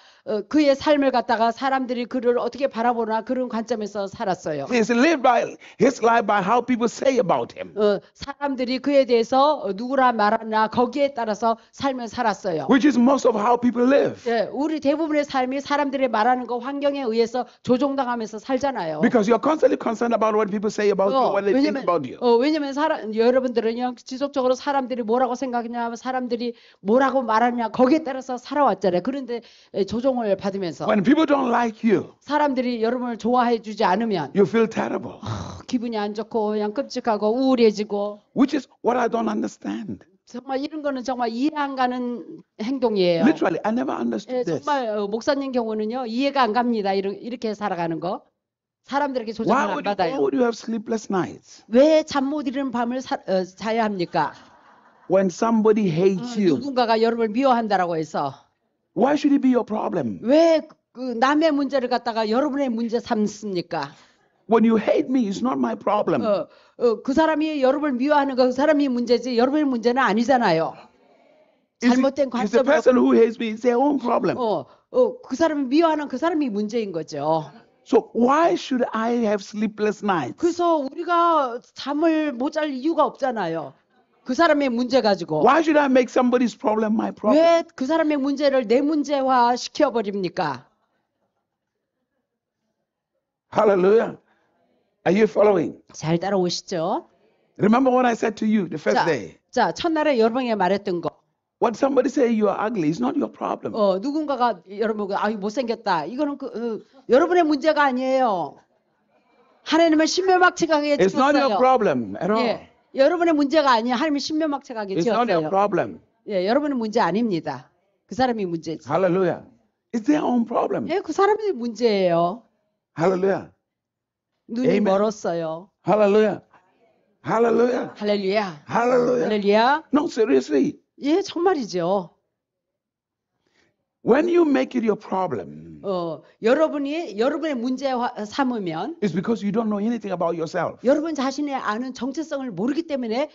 그의 삶을 갖다가 사람들이 그를 어떻게 바라보나 그런 관점에서 살았어요. 살았어요. He's lived by his life by how people say about him, 사람들이 그에 대해서 누구라 말하나 거기에 따라서 삶을 살았어요. which is most of how people live. 예, 우리 대부분의 삶이 사람들이 말하는 거 환경에 의해서 조종당하면서 살잖아요. Because you're constantly concerned about what people say about you, what they think about you. 왜냐면 여러분들은요 지속적으로 사람들이 뭐라고 생각하냐, 사람들이 뭐라고 말하냐 거기에 따라서 살아왔잖아요. 그런데 조종을 받으면서 When people don't like you, 사람들이 여러분을 좋아해주지 않으면 you feel terrible, 기분이 안 좋고 그냥 끔찍하고 우울해지고, which is what I don't understand. 정말 이런 거는 정말 이해 안 가는 행동이에요. Literally, I never 예, understood this. 정말 목사님 경우는요 이해가 안 갑니다. 이렇게 살아가는 거. 사람들에게 조정을 Why 안 would 받아요. you have sleepless nights 왜 잠 못 이루는 밤을 자야 합니까? when somebody hates you? 누군가가 여러분을 미워한다라고 해서 Why should it be your problem? 왜 그 남의 문제를 갖다가 여러분의 문제 삼습니까? When you hate me, it's not my problem. 그 사람이 여러분을 미워하는 거 그 사람이 문제지 여러분의 문제는 아니잖아요. 잘못된 It's the 관점으로 person who hates me, it's their own problem. 그 사람이 미워하는 그 사람이 문제인 거죠. So why should I have sleepless nights? 그래서 우리가 잠을 못 잘 이유가 없잖아요. 그 사람의 문제 가지고. Why should I make somebody's problem my problem? 왜 그 사람의 문제를 내 문제화 시켜버립니까? Hallelujah. Are you following? 잘 따라오시죠? Remember what I said to you the first day. 자, 첫날에 여러분에게 말했던 거. What somebody say you are ugly is not your problem. 누군가가 여러분 못생겼다. 이거는 여러분의 문제가 아니에요. 하나님은 신묘막측하게 It's not your 지었어요. problem at all. 예, 여러분의 문제가 아니에요. 하나님은 신묘막측하게 It's not your 지었어요. problem. 예, 여러분의 문제 아닙니다. 그 사람이 문제지. Hallelujah. It's their own problem. 예, 그 사람이 문제예요. Hallelujah. 눈이 Amen. 멀었어요. Hallelujah. Hallelujah. 할렐루야. Hallelujah. 할렐루야. No, seriously. 예, 정말이죠. When you make it your problem, 여러분이 여러분의 문제 삼으면 it's because you don't know anything about yourself. 여러분 자신의 아는 정체성을 모르기 때문에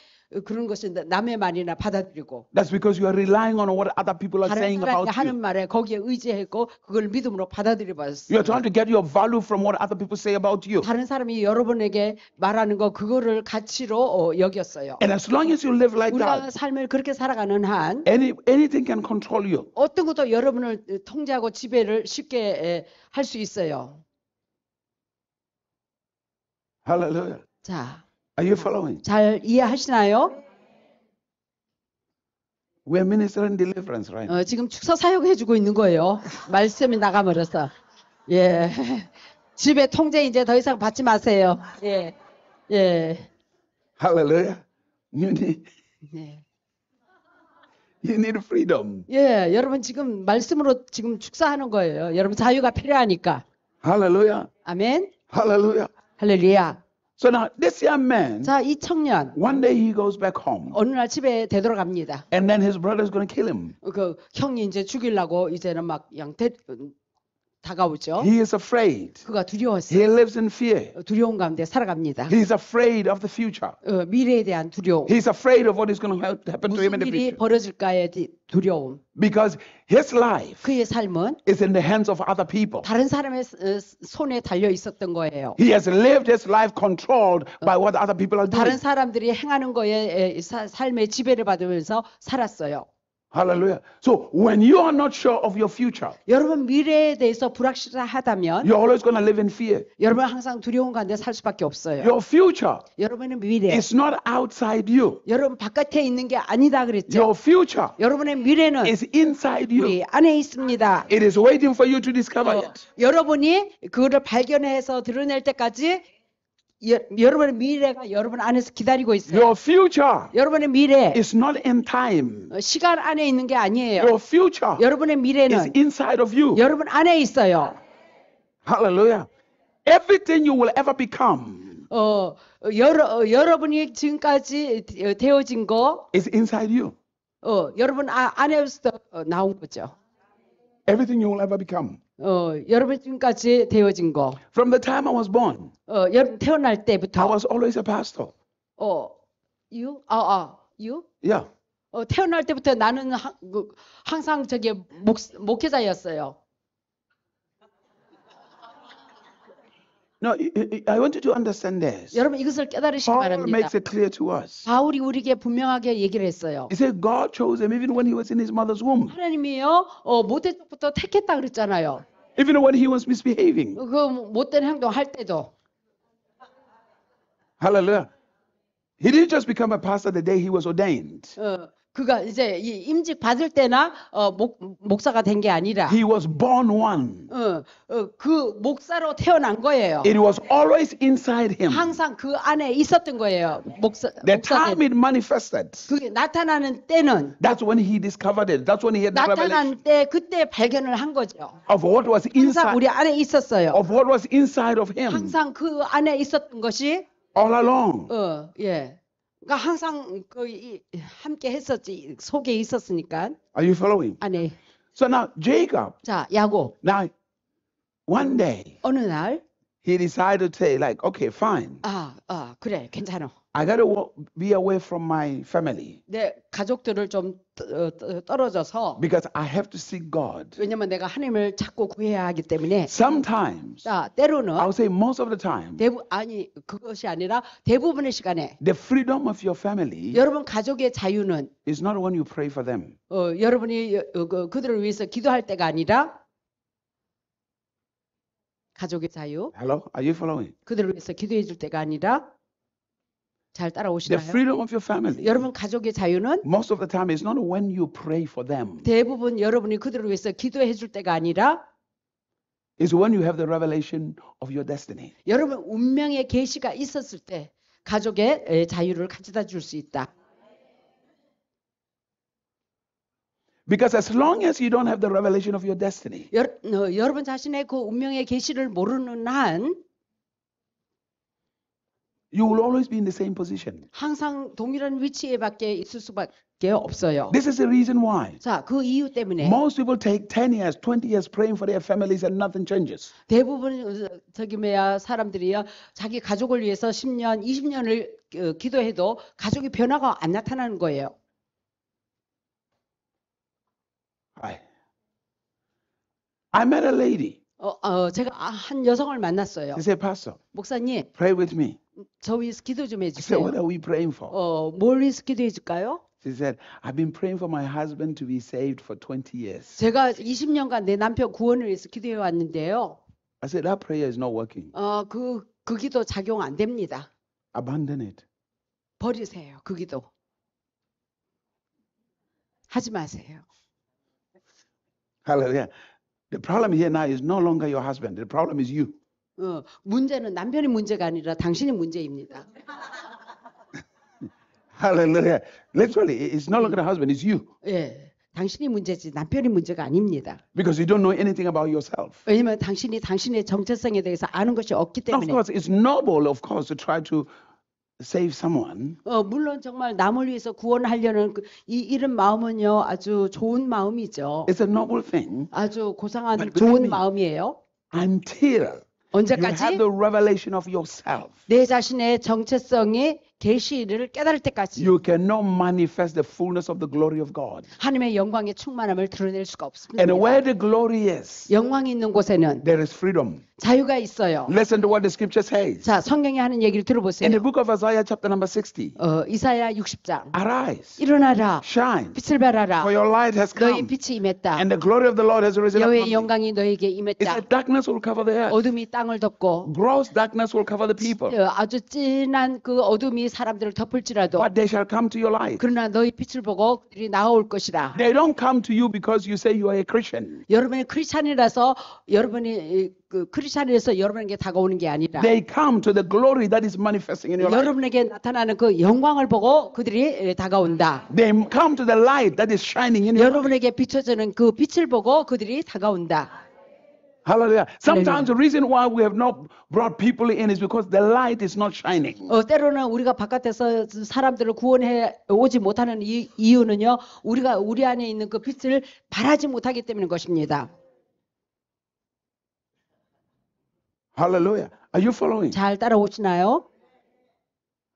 그런 것이 남의 말이나 받아들이고 That's because you are relying on what other people are 다른 saying 사람이 about 하는 you. 말에 거기에 의지했고 그걸 믿음으로 받아들여 You are 봤어요. trying to get your value from what other people say about you. 다른 사람이 여러분에게 말하는 거 그거를 가치로 여겼어요. And as long as you live like 우리가 that, 삶을 그렇게 살아가는 한 anything can control you. 어떤 것도 여러분을 통제하고 지배를 쉽게 할 수 있어요. Hallelujah. 자, Are you following? 잘 이해하시나요? We're ministering deliverance, right? 지금 축사 사역해주고 있는 거예요. 말씀이 나가버려서. 예. 집에 통제 이제 더 이상 받지 마세요. 예. 예. Hallelujah. 예. You need freedom. 예. 여러분 지금 말씀으로 지금 축사하는 거예요. 여러분 자유가 필요하니까. Hallelujah. 아멘. Hallelujah. 할렐루야. So now this young man, 자, 이 청년 one day he goes back home, 어느 날 집에 되돌아갑니다. and then his brother's going to kill him. 그 형이 이제 죽이려고 이제는 막 그냥 다가오죠. He is afraid. 그가 두려웠어요. He lives in fear. 두려움 가운데 살아갑니다. He's afraid of the future. 미래에 대한 두려움. He's afraid of what is going to happen to him in 무슨 the 일이 future. 벌어질까의 두려움. Because his life 그의 삶은 is in the hands of other people. 다른 사람의 손에 달려 있었던 거예요. He has lived his life controlled by what other people are 다른 doing. 사람들이 행하는 거에 삶의 지배를 받으면서 살았어요. Hallelujah. So when you are not sure of your future, 여러분 미래에 대해서 불확실하다면 you're always going to live in fear. 여러분 항상 두려움 가운데 살 수밖에 없어요. Your future 여러분의 미래, is not outside you. 여러분 바깥에 있는 게 아니다 그랬죠. Your future 여러분의 미래는 is inside you. 우리 안에 있습니다. It is waiting for you to discover it. 여러분이 그거를 발견해서 드러낼 때까지 여러분의 미래가 여러분 안에서 기다리고 있어요. Your future 여러분의 미래 is not in time. 시간 안에 있는 게 아니에요. Your future 여러분의 is 미래는 inside of you. 여러분 안에 있어요. Hallelujah. Everything you will ever become 여러분이 지금까지 되어진 거 is inside you. 여러분 안에서 나온 거죠. Everything you will ever become. 여러분 지금까지 되어진 거. From the time I was born, 여러분 태어날 I 때부터 was always a pastor. you? Yeah. 태어날 때부터 나는 항상 저기 목회자였어요. No, I want you to understand this. 여러분 이것을 깨달으시기 Paul 바랍니다. makes it clear to us. 바울이 우리에게 분명하게 얘기를 했어요. He said God chose him even when he was in his mother's womb, 하나님이요 모태 쪽부터 택했다 그랬잖아요. even when he was misbehaving. 그 못된 행동 할 때도. Hallelujah. He didn't just become a pastor the day he was ordained. 그가 이제 이 임직 받을 때나 목사가 된 게 아니라 He was born one. 그 목사로 태어난 거예요. It was always inside him. 항상 그 안에 있었던 거예요. The time it manifested, 그게 나타나는 때는 that's when he discovered it. That's when he had the revelation 나타난 때 그때 발견을 한 거죠. of what was 항상 inside, 우리 안에 있었어요. of what was inside of him 항상 그 안에 있었던 것이 all along. 예. 그러니까 항상 함께 했었지 속에 있었으니까 Are you following? 안에. So now Jacob, 자 야곱 now one day 어느 날 he decided to say like, okay, fine. 그래 괜찮아. I got to be away from my family 내 가족들을 좀 떨어져서 because I have to seek God. 왜냐면 내가 하나님을 찾고 구해야 하기 때문에. Sometimes, 자 때로는 I would say most of the time, 아니 그것이 아니라 대부분의 시간에 the freedom of your family 여러분 가족의 자유는 is not when you pray for them. 여러분이 그들을 위해서 기도할 때가 아니라 가족의 자유 Hello? Are you following? 그들을 위해서 기도해 줄 때가 아니라 잘 The 따라오시나요? freedom of your family, 여러분 가족의 자유는 most of the time, is not when you pray for them. 대부분 여러분이 그들을 위해서 기도해 줄 때가 아니라 It's when you have the revelation of your destiny. 여러분 운명의 계시가 있었을 때 가족의 자유를 가져다 줄 수 있다. Because as long as you don't have the revelation of your destiny, 여러분 자신의 그 운명의 계시를 모르는 한 you will always be in the same position. 항상 동일한 위치에 밖에 있을 수밖에 없어요. This is the reason why 자, 그 이유 때문에 most people take 10 years, 20 years praying for their families and nothing changes. 대부분 사람들이요 자기 가족을 위해서 10년, 20년을 기도해도 가족의 변화가 안 나타나는 거예요. I met a lady. 제가 한 여성을 만났어요. She said, Pastor, 목사님, pray with me. 저 위해서 기도 좀 I said, what 해주세요. are we praying for? 뭘 위해서 기도해 줄까요? She said, I've been praying for my husband to be saved for 20 years. 제가 20년간 내 남편 구원을 위해서 기도해 왔는데요. I said, that prayer is not working. 그 기도 작용 안 됩니다. Abandon it. 버리세요. 그 기도. 하지 마세요. Hallelujah. The problem here now is no longer your husband. The problem is you. 문제는 남편이 문제가 아니라 당신이 문제입니다. Hallelujah. Literally, it's no longer the husband, it's you. 예, 당신이 문제지 남편이 문제가 아닙니다. Because you don't know anything about yourself. 왜냐하면 당신이 당신의 정체성에 대해서 아는 것이 없기 Of 때문에. course, it's noble, of course, to try to save someone. 물론 정말 남을 위해서 구원하려는 이런 마음은요 아주 좋은 마음이죠. It's a noble thing 아주 고상한 But 좋은 believe me, 마음이에요. until you 언제까지? have the revelation of yourself. 내 자신의 정체성의 계시를 깨달을 때까지 You cannot manifest the fullness of the glory of God. 하나님의 영광의 충만함을 드러낼 수가 없습니다. And where the glory is, 영광이 있는 곳에는 there is freedom. 자유가 있어요. Listen to what the scripture says. 자, 성경이 하는 얘기를 In 들어보세요. the book of Isaiah, chapter number 60, 이사야 60장. arise, 일어나라. shine, 빛을 발하라. for your light has 너희 come, 빛이 임했다. and the glory of the Lord has risen upon 여호와의 you. 영광이 너에게 It 임했다. said darkness will cover the earth. 어둠이 땅을 덮고 Gross darkness will cover the people. 아주 진한 그 어둠이 사람들을 덮을지라도 But they shall come to your light. 그러나 너희 빛을 보고 그들이 나아올 것이라. They don't come to you because you say you are a Christian. 여러분이 크리스찬이라서 여러분이 그 크리스찬이라서 여러분에게 다가오는 게 아니라 They come to the glory that is manifesting in your life. 여러분에게 나타나는 그 영광을 보고 그들이 다가온다. They come to the light that is shining in your life. 여러분에게 비춰지는 그 빛을 보고 그들이 다가온다. Hallelujah. Sometimes the reason why we have not brought people in is because the light is not shining. 때로는 우리가 바깥에서 사람들을 구원해 오지 못하는 이유는요. 우리 안에 있는 그 빛을 발하지 못하기 때문인 것입니다. Hallelujah. Are you following? 잘 따라오시나요?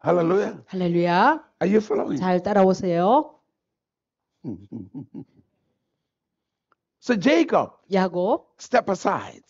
Hallelujah. 할렐루야. Are you following? 잘 따라오세요. So Jacob 야곱 step aside.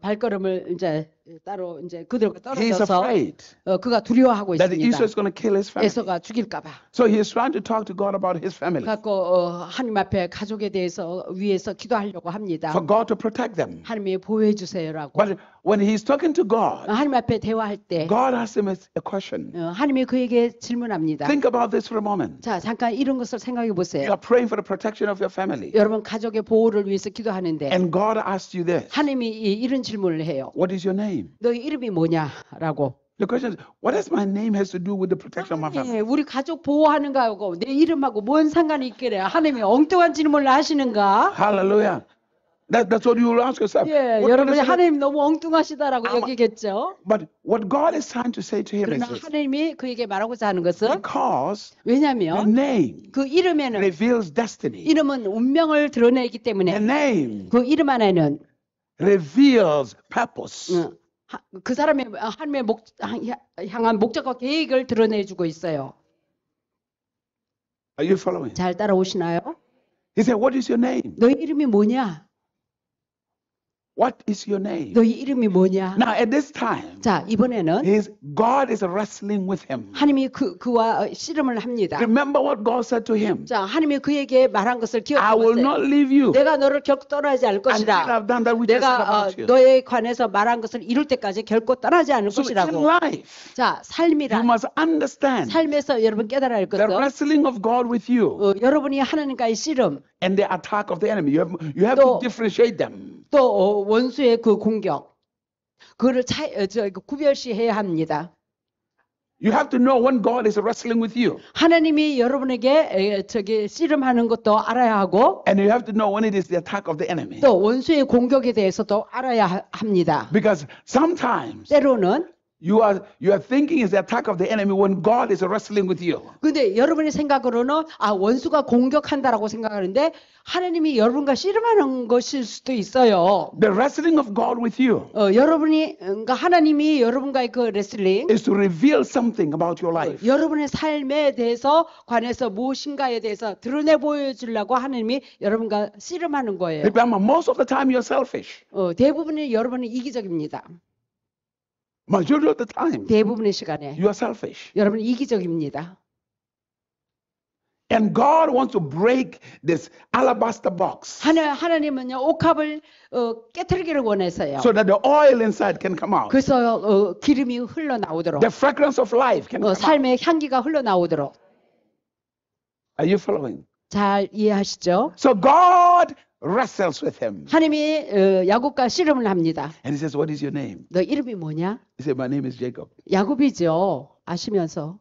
발걸음을 이제 따로 이제 그들과 He is 떨어져서 afraid 그가 두려워하고 that 있습니다. Esau is going to kill his family. 에서가 죽일까봐. So he is trying to talk to God about his family, 갖고 하나님 앞에 가족에 대해서 위해서 기도하려고 합니다. for God to protect them. 하나님이 보호해 주세요라고. But when he's talking to God, 하나님 앞에 대화할 때 God asks him a question. 하나님이 그에게 질문합니다. Think about this for a moment. 자, 잠깐 이런 것을 생각해 You 보세요. are praying for the protection of your family, 여러분 가족의 보호를 위해서 기도하는데 and God asks you this: 하나님이 이런 질문을 해요. What is your name? 너희 이름이 뭐냐라고. The question is, what does my name has to do with the protection of my family? 우리 가족 보호하는 거하고 내 이름하고 뭔 상관이 있겠래? 하나님이 엉뚱한 질문을 하시는가? Hallelujah. That's what you will ask yourself. 예, What 여러분이 is it? 하나님 너무 엉뚱하시다라고 여기겠죠. But what God is trying to say to him is 그러나 this: 하나님이 그에게 말하고자 하는 것은 because the 왜냐하면 name 그 이름에는 reveals destiny. 이름은 운명을 드러내기 The 때문에 name 그 이름 안에는 reveals purpose. 그 사람의 하나님의 향한 목적과 계획을 드러내주고 있어요. Are you following? 잘 따라오시나요? He said, what is your name? 너희 이름이 뭐냐? What is your name? 너희 이름이 뭐냐? Now at this time, 자, 이번에는 God is wrestling with him. 하나님이 그와 씨름을 합니다. Remember what God said to him. 자, 하나님이 그에게 말한 것을 I will 기억하세요. not leave you 내가 너를 결코 떠나지 않을 until 것이라. I've done that which I said 내가 about you. 너에 관해서 말한 것을 이룰 때까지 결코 떠나지 않을 So in 것이라고. life, 자, you 삶이란 must understand 삶에서 여러분 깨달아야 할 the 것은 wrestling of God with you 여러분이 하나님과의 씨름 and the attack of the enemy. You have to 또- differentiate them. 또 원수의 그 공격 그거를 구별시해야 합니다. You have to know when God is wrestling with you, 하나님이 여러분에게 씨름하는 것도 알아야 하고 and you have to know when it is the attack of the enemy. 또 원수의 공격에 대해서도 알아야 합니다. Because sometimes 때로는 you are thinking it's the attack of the enemy when God is wrestling with you. 근데 여러분의 생각으로는 원수가 공격한다라고 생각하는데 하나님이 여러분과 씨름하는 것일 수도 있어요. The wrestling of God with you 그러니까 하나님이 여러분과의 그 레슬링 is to reveal something about your life. 여러분의 삶에 대해서 관해서 무엇인가에 대해서 드러내 보여주려고 하나님이 여러분과 씨름하는 거예요. Remember, most of the time you're selfish. 대부분의 여러분은 이기적입니다. Majority of the time 대부분의 시간에 you are selfish. 여러분은 이기적입니다. And God wants to break this alabaster box 하나님은요 옥합을 깨트리기를 원해서요. so that the oil inside can come out. 그래서 기름이 흘러나오도록 The fragrance of life can come out. 삶의 향기가 흘러나오도록. Are you following? 잘 이해하시죠? So God wrestles with him. 하나님이 야곱과 씨름을 합니다. And he says, what is your name? 너 이름이 뭐냐? He said, my name is Jacob. 야곱이죠. 아시면서.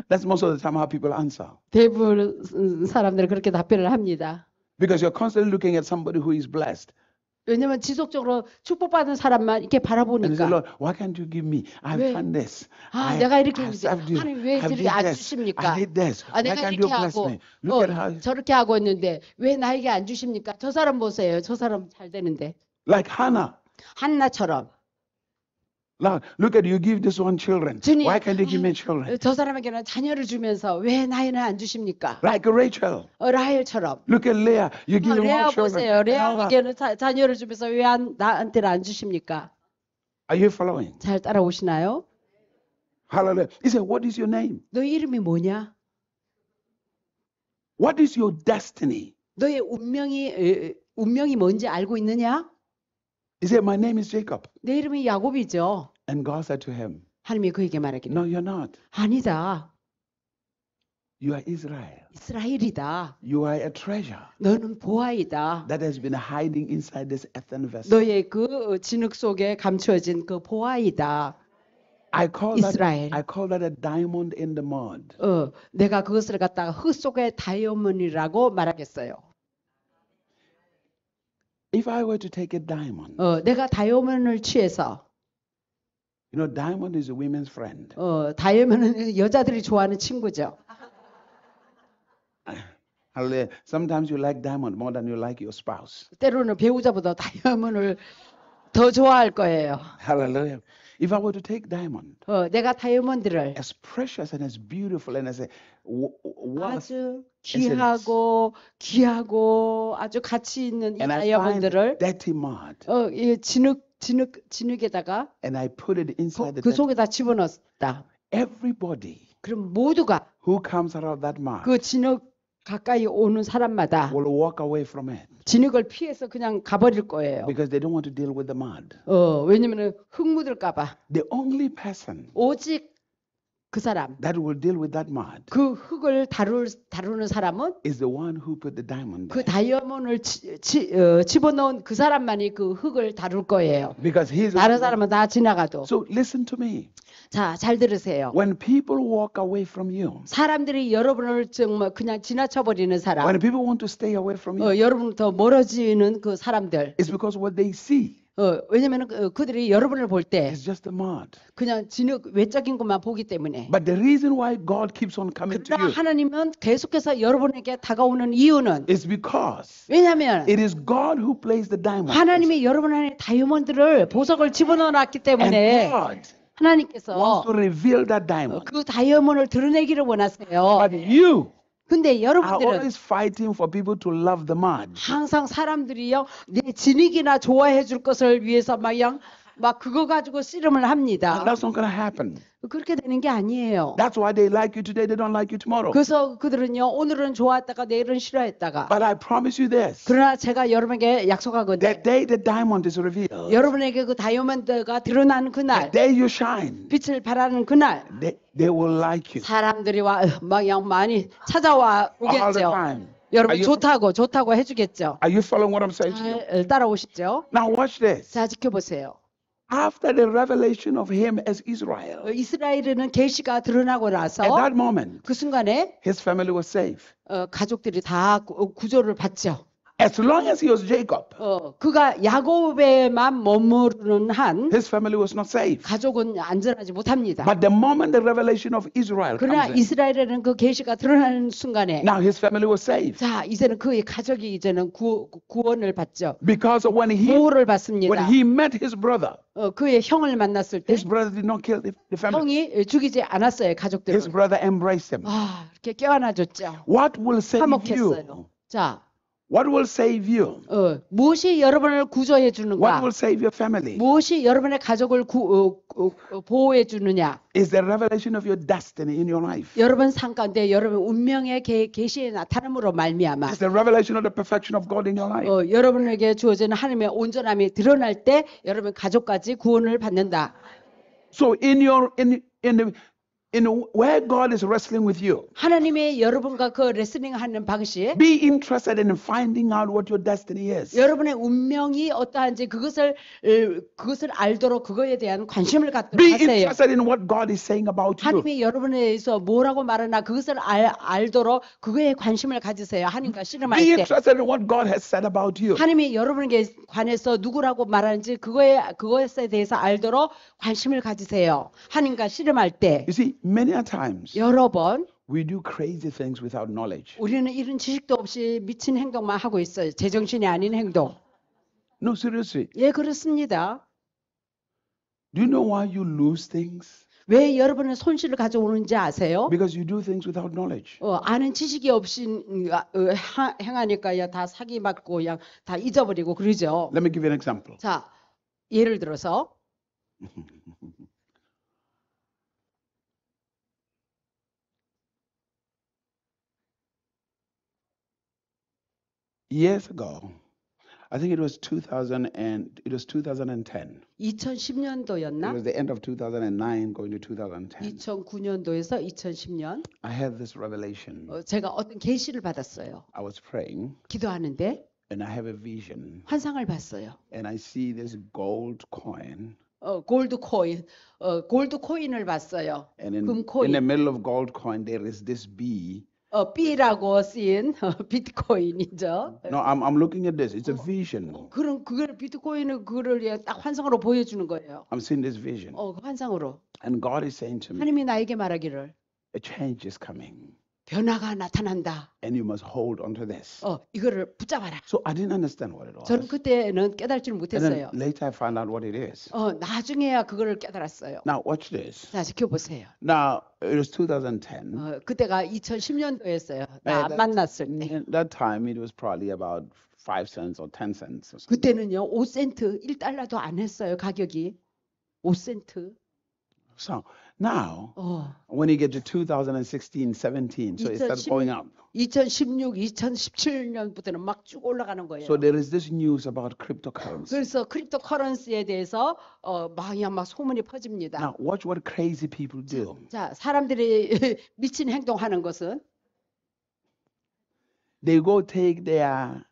That's most of the time how people answer. 대부분 사람들은 그렇게 답변을 합니다. Because you're constantly looking at somebody who is blessed. 왜냐면 지속적으로 축복받은 사람만 이렇게 And you say, 바라보니까 Lord, why can't you give me? I've 왜? done this. 내가 이렇게 I've 했는데 served you. 하나님 왜 I've 이렇게 did 안 this. 주십니까? I did this. Why 내가 can't 이렇게 you bless 하고 me? Look at how, 저렇게 하고 있는데 왜 나에게 안 주십니까? 저 사람 보세요. 저 사람 잘 되는데. like Hannah. 한나처럼 Lord, look at you give this one children. 주님, Why can't you give me children? 저 사람에게는 자녀를 주면서 왜 나에는 안 주십니까? Like Rachel. 라헬처럼. Look at Leah. You give him 레아 all children. 보세요. And all that. 레아에게는 자녀를 주면서 왜 나한테는 안 주십니까? Are you following? 잘 따라오시나요? Hallelujah. He said, what is your name? 너의 이름이 뭐냐? What is your destiny? 너의 운명이 뭔지 알고 있느냐? He said, my name is Jacob. 내 이름이 야곱이죠. And God said to him, 하나님이 그에게 말하기를 no, you're not. 아니다. You are Israel. 이스라엘이다. You are a treasure 너는 보아이다. that has been hiding inside this earthen vessel. 너의 그 진흙 속에 감추어진 그 보아이다. I call Israel. that a diamond in the mud. 내가 그것을 갖다가 흙 속의 다이아몬드라고 말하겠어요. If I were to take a diamond, 내가 다이아몬드를 취해서 you know, diamond is a women's friend. 다이아몬드는 여자들이 좋아하는 친구죠. Hallelujah. Sometimes you like diamond more than you like your spouse. 때로는 배우자보다 다이아몬드를 더 좋아할 거예요. Hallelujah. If I were to take diamond, 내가 다이아몬드를 as precious and as beautiful and as a worth, 아주 귀하고 아주 가치 있는 이 and I find 다이아몬드를 dirty mud, 이 진흙에다가 and I put it inside the 그 dirty, 속에다 집어넣었다. everybody 그럼 모두가 who comes out of that mud 그 진흙 가까이 오는 사람마다 will walk away from it 진흙을 피해서 그냥 가버릴 거예요. because they don't want to deal with the mud. 왜냐면은 흙 묻을까봐. The only person 오직 그 사람, that will deal with that mud 그 흙을 다루는 사람은 is the one who put the diamond 그 there. 다이아몬드를 집어넣은 그 사람만이 그 흙을 다룰 거예요. Because he's 다른 사람은 다 지나가도. so listen to me. 자, 잘 들으세요. When people walk away from you, 사람들이 여러분을 정말 그냥 지나쳐버리는 사람, when people want to stay away from you, 여러분부터 멀어지는 그 사람들. it's because what they see 왜냐면 그들이 여러분을 볼 때 is just the mud. 그냥 진흙 외적인 것만 보기 때문에. But the reason why God keeps on coming to 그러나 you 하나님은 계속해서 여러분에게 다가오는 이유는 is because 왜냐하면 it is God who placed the diamond. 하나님이 여러분 안에 다이아몬드를 보석을 집어넣어놨기 때문에 And God 하나님께서 wants to reveal that diamond. 그 다이아몬드를 드러내기를 원하세요. But you 근데 are 여러분들은 always fighting for people to love the mud. 항상 사람들이요 내 진흙이나 좋아해 줄 것을 위해서 막 그거 가지고 씨름을 And 합니다. that's not going to happen. 그렇게 되는 게 아니에요. That's why they like you today, they don't like you tomorrow. 그래서 그들은요 오늘은 좋아했다가 내일은 싫어했다가. But I promise you this. 그러나 제가 여러분에게 약속하거든요. That day the diamond is revealed. 여러분에게 그 다이아몬드가 드러나는 그날, The day you shine, 빛을 발하는 그날, they will like you 사람들이 막 많이 찾아와 all the 오겠죠. time. 여러분 Are you- 좋다고 해주겠죠. Are you following what I'm saying to you? 잘 따라오시죠. Now watch this. 자 지켜보세요. After the revelation of him as Israel, 이스라엘에는 계시가 드러나고 나서 at that moment, 그 순간에 his family was safe. 가족들이 다 구조를 받죠. As long as he was Jacob, 그가 야곱에만 머무르는 한 his family was not safe. 가족은 안전하지 못합니다. But the moment the revelation of Israel 그러나 comes in, 이스라엘에는 그 계시가 드러나는 순간에 now his family was safe. 자 이제는 그의 가족이 이제는 구원을 받죠. Because when 보호를 받습니다. he met his brother, 그의 형을 만났을 때 his brother did not kill the family. 형이 죽이지 않았어요 His 가족들을. brother embraced him. 이렇게 껴안아줬죠. What will save 화목했어요. you? 자, What will save you? 무엇이 여러분을 구조해 What 주는가? will save your family? 무엇이 여러분의 가족을 보호해 주느냐? Is the revelation of your destiny in your life. 여러분 삶 가운데 여러분 운명의 계시의 나타남으로 말미암아 It's the revelation of the perfection of God in your life. 여러분에게 주어지는 하나님의 온전함이 드러날 때 여러분 가족까지 구원을 받는다. So in where God is wrestling with you, 하나님의 여러분과 그 레슬링하는 방식, be interested in finding out what your destiny is. 여러분의 운명이 어떠한지 그것을 알도록 그거에 대한 관심을 갖도록 Be 하세요. interested in what God is saying about you. 하나님이 여러분에 대해서 뭐라고 말하나 그것을 알도록 그거에 관심을 가지세요. 하나님과 씨름할 Be 때. interested in what God has said about you. 하나님이 여러분에게 관해서 누구라고 말하는지 그것에 대해서 알도록 관심을 가지세요. 하나님과 씨름할 때. You see, many a times 여러 번 we do crazy things without knowledge. 우리는 이런 지식도 없이 미친 행동만 하고 있어요. 제정신이 아닌 행동. No, seriously. 예, 그렇습니다. Do you know why you lose things? 왜 여러분은 손실을 가져오는지 아세요? Because you do things without knowledge. 아는 지식이 없이 행하니까 다 사기 맞고 그냥 다 잊어버리고 그러죠. Let me give you an example. 자, 예를 들어서 Years ago, I think it was 2010. It 2010년도였나? was the end of 2009 going to 2010. 2009년도에서 2010년 I had this revelation. 제가 어떤 계시를 받았어요. I was praying 기도하는데 and I have a vision 환상을 봤어요. and I see this gold coin 골드 코인을 봤어요. and in 금코인. the middle of gold coin there is this bee. B라고 쓰인 비트코인이죠. No, I'm looking at this. It's a vision. 그럼 그걸 비트코인을 그거를 딱 환상으로 보여주는 거예요. I'm seeing this vision. 그 환상으로 And God is saying to me, 하나님이 나에게 말하기를 a change is coming. 변화가 나타난다. And you must hold on to this. 이거를 붙잡아라. So I didn't understand what it was. 저는 그때는 깨달지를 And 못했어요. then later I found out what it is. 나중에야 그거를 깨달았어요. Now watch this. 자, 지켜보세요. Now it was 2010. 그때가 2010년도였어요. 나 that- 만났을 때. At that time it was probably about 5 cents or 10 cents. Or something. 그때는요, 5센트, 1달러도 안 했어요, 가격이. 5센트. So now, 어, when you get to 2016, 17, so it started going up. 2016, 2017년부터는 막 쭉 올라가는 거예요. So there is this news about cryptocurrency. 그래서 크립토 커런시에 대해서 막 소문이 퍼집니다. Now watch what crazy people do. 자, 사람들이 미친 행동하는 것은 They go take their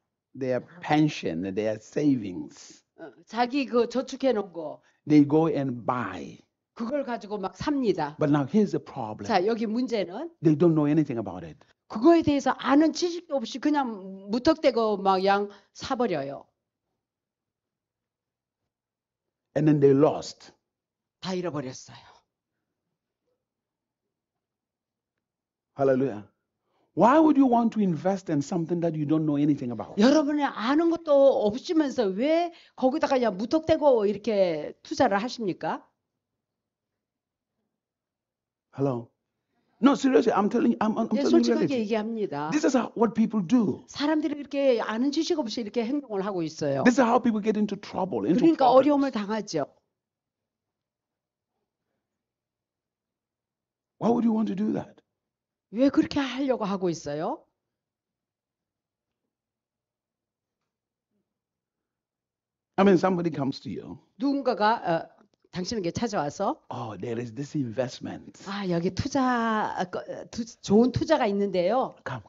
pension, their savings. 자기 그 저축해 놓은 거 They go and buy. 그걸 가지고 막 삽니다. But now here's the problem. 자, 여기 문제는 They don't know anything about it. 그거에 대해서 아는 지식도 없이 그냥 무턱대고 막 그냥 사버려요. And then they lost. 다 잃어버렸어요. Hallelujah. Why would you want to invest in something that you don't know anything about? 여러분이 아는 것도 없으면서 왜 거기다가 그냥 무턱대고 이렇게 투자를 하십니까? Hello? No, seriously, I'm telling you, I'm 예, telling you 솔직하게 reality. 얘기합니다. This is what people do. 사람들이 이렇게 아는 지식 없이 이렇게 행동을 하고 있어요. This is how people get into trouble, into 그러니까 problems. 어려움을 당하죠. Why would you want to do that? 왜 그렇게 하려고 하고 있어요? I mean, somebody comes to you. 누군가가 당신에게 찾아와서 Oh, there is this investment. 여기 좋은 투자가 있는데요. Come.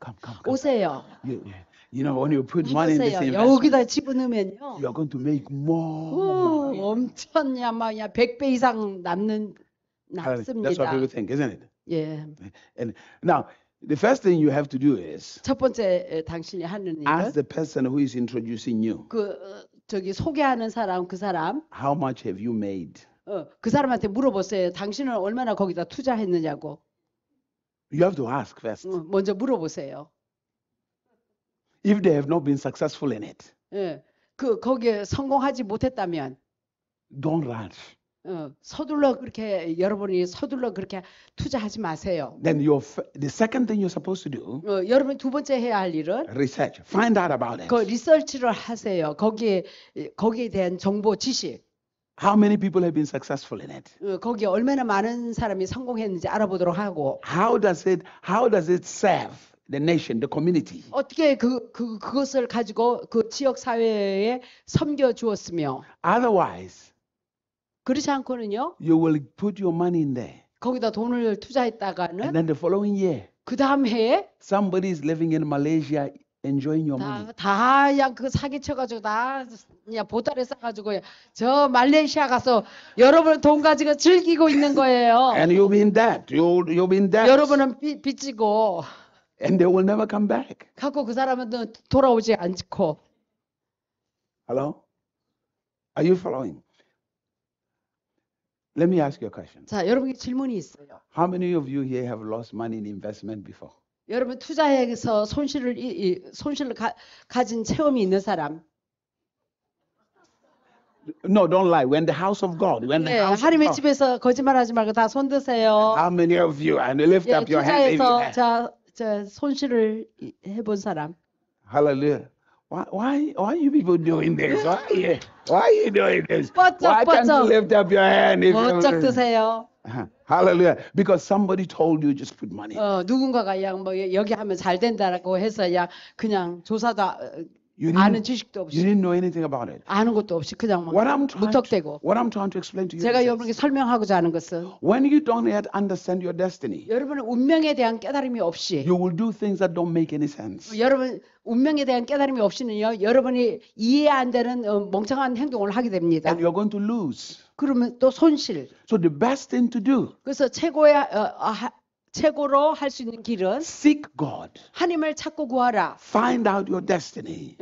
오세요. You know, when you put money in this 보세요. investment, 여기다 집어넣으면요. you're going to make more. 엄청 막 100배 이상 That's what 남습니다. people think, isn't it? 예. And now, the first thing you have to do is 첫 번째 당신이 하는 일은 ask the person who is introducing you, 저기 소개하는 사람 그 사람 how much have you made? 그 사람한테 물어보세요. 당신은 얼마나 거기다 투자했느냐고. You have to ask first. 먼저 물어보세요. If they have not been successful in it, 예. 거기에 성공하지 못했다면 don't rush. 여러분이 서둘러 그렇게 투자하지 마세요. Then the second thing you're supposed to do, 여러분이 두 번째 해야 할 일은 research. Find out about it. 그 리서치를 하세요. 거기에 대한 정보 지식. How many people have been successful in it? 거기에 얼마나 많은 사람이 성공했는지 알아보도록 하고 How does it serve the nation, the community? 어떻게 그것을 가지고 그 지역 사회에 섬겨 주었으며 Otherwise, 그렇지 않고는요. you will put your money in there. 거기다 돈을 And 투자했다가는 then the following year, 그 다음 해에 somebody is living in Malaysia enjoying your money. 다 그냥 그 사기쳐가지고 다 그냥 보따리 싸가지고 저 말레이시아 가서 여러분 돈 가지고 즐기고 있는 거예요. And you'll be in debt. You'll be in debt. 여러분은 빚지고 And they will never come back. 갖고 그 사람은 돌아오지 않고. Hello? Are you following? Let me ask you a question. 자, 여러분께 질문이 있어요. How many of you here have lost money in investment before? 여러분 투자해서 손실을 가진 체험이 있는 사람. No, don't lie. When the house of God, when the 예, house of 하나님의 God. 집에서 거짓말하지 말고 다 손 드세요. How many of you? And lift 예, up your hand. if you 투자해서 have. 자 손실을 해본 사람. Hallelujah. Why are you people doing this? Why are you doing this? 뻗쩍, Why can't you 뻗쩍. lift up your hand? 멋쩍 드세요. Hallelujah. Because somebody told you just put money. 누군가가 그냥 뭐 여기 하면 잘 된다라고 해서 그냥 조사도 You 아는 didn't, 지식도 you 없이 didn't know anything about it. 아는 것도 없이 그냥 막 What I'm trying to explain to you 제가 is 여러분께 this. 설명하고자 하는 것은 When you don't yet understand your destiny, 여러분은 운명에 대한 깨달음이 없이 you will do things that don't make any sense. 여러분 운명에 대한 깨달음이 없이는요 여러분이 이해 안 되는 멍청한 행동을 하게 됩니다. And you're going to lose. 그러면 또 손실. So the best thing to do, 그래서 최고로 할 수 있는 길은 seek God. 하나님을 찾고 구하라. Find out your destiny.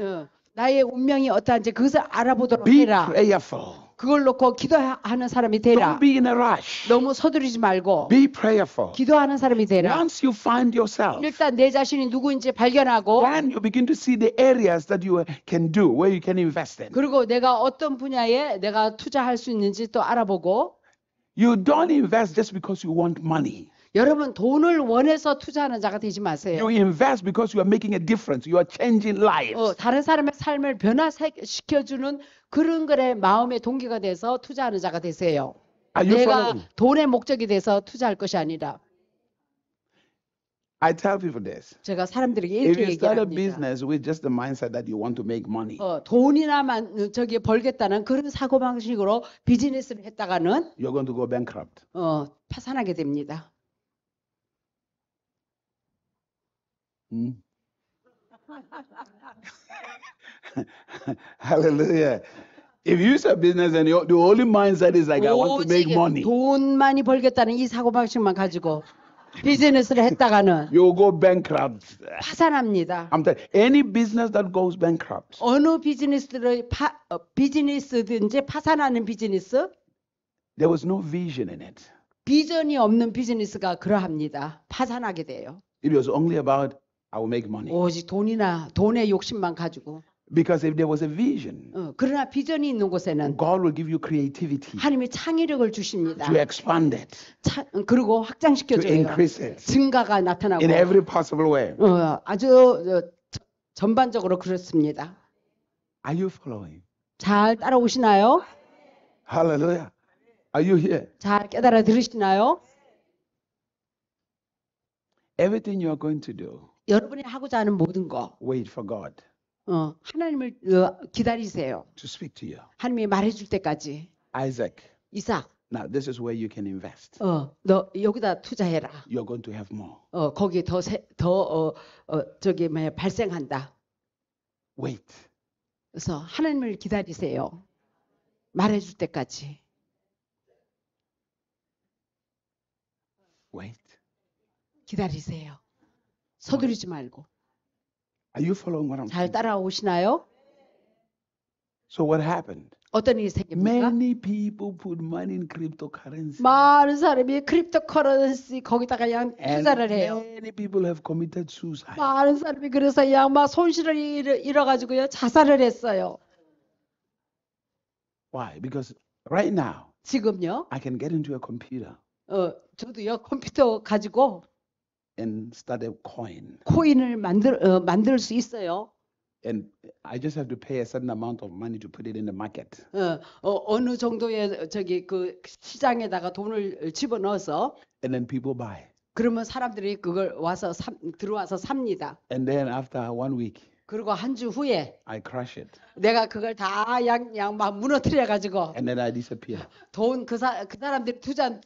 나의 운명이 어떠한지 그것을 알아보도록 Be 해라. prayerful. 그걸 놓고 기도하는 사람이 되라. Don't be in a rush. 너무 서두르지 말고 Be prayerful. 기도하는 사람이 되라. Once you find yourself, 일단 내 자신이 누구인지 발견하고 then you begin to see the areas that you can do, where you can invest in. 그리고 내가 어떤 분야에 내가 투자할 수 있는지 또 알아보고 You don't invest just because you want money. 여러분 돈을 원해서 투자하는 자가 되지 You 마세요. invest because you are making a difference. You are changing lives. 다른 사람의 삶을 변화시켜주는 그런 거에 마음의 동기가 돼서 투자하는 자가 되세요. Are you 내가 following? 돈의 목적이 돼서 투자할 것이 아니라 I tell people this. 제가 사람들에게 If 이렇게 you start a 얘기합니다. business with just the mindset that you want to make money, 돈이나만 저기 벌겠다는 그런 사고방식으로 비즈니스를 했다가는 you're going to go bankrupt. 파산하게 됩니다. Hmm? Hallelujah. If you start business and the only mindset is like, I want to make 오직 money, 돈 많이 벌겠다는 이 사고방식만 가지고 비즈니스를 했다가는 you'll go bankrupt. 파산합니다. I'm telling you, any business that goes bankrupt, 어느 비즈니스든지 파산하는 비즈니스, there was no vision in it. 비전이 없는 비즈니스가 그러합니다. 파산하게 돼요. It was only about, I will make money. 오직 돈의 욕심만 가지고. Because if there was a vision, 그러나 비전이 있는 곳에는 God will give you creativity 하나님이 창의력을 주십니다. to expand it, 그리고 to 확장시켜줘요. increase it 증가가 나타나고 in every possible way. 아주 전반적으로 그렇습니다. Are you following? 잘 따라오시나요? Hallelujah. Are you here? 잘 깨달아 들으시나요? Everything you are going to do, 여러분이 하고자 하는 모든 거 wait for God 하나님을 기다리세요. to speak to you. 하나님이 말해줄 때까지. Isaac, 이삭, now this is where you can invest. 너 여기다 투자해라. You're going to have more. 거기에 발생한다. Wait. 그래서 하나님을 기다리세요. 말해줄 때까지. Wait. 기다리세요. 서두르지 말고. Are you following what I'm 잘 saying? 따라오시나요? So what happened? 어떤 일이 생깁니까? Many people put money in cryptocurrency. 많은 사람이 크립토커런시 거기다가 그냥 And 투자를 해요. many people have committed suicide. 많은 사람이 그래서 그냥 막 손실을 잃어가지고요 자살을 했어요. Why? Because right now, 지금요. I can get into a computer 저도요 컴퓨터 가지고 and start a coin. 코인을 만들 수 있어요. And I just have to pay a certain amount of money to put it in the market. 어느 정도의 그 시장에다가 돈을 집어넣어서 And then people buy. 그러면 사람들이 그걸 들어와서 삽니다. And then after 1 week, 그리고 한 주 후에 I crush it. 내가 그걸 다 막 무너뜨려 가지고 And then I disappear. 돈 그 사람들이 투자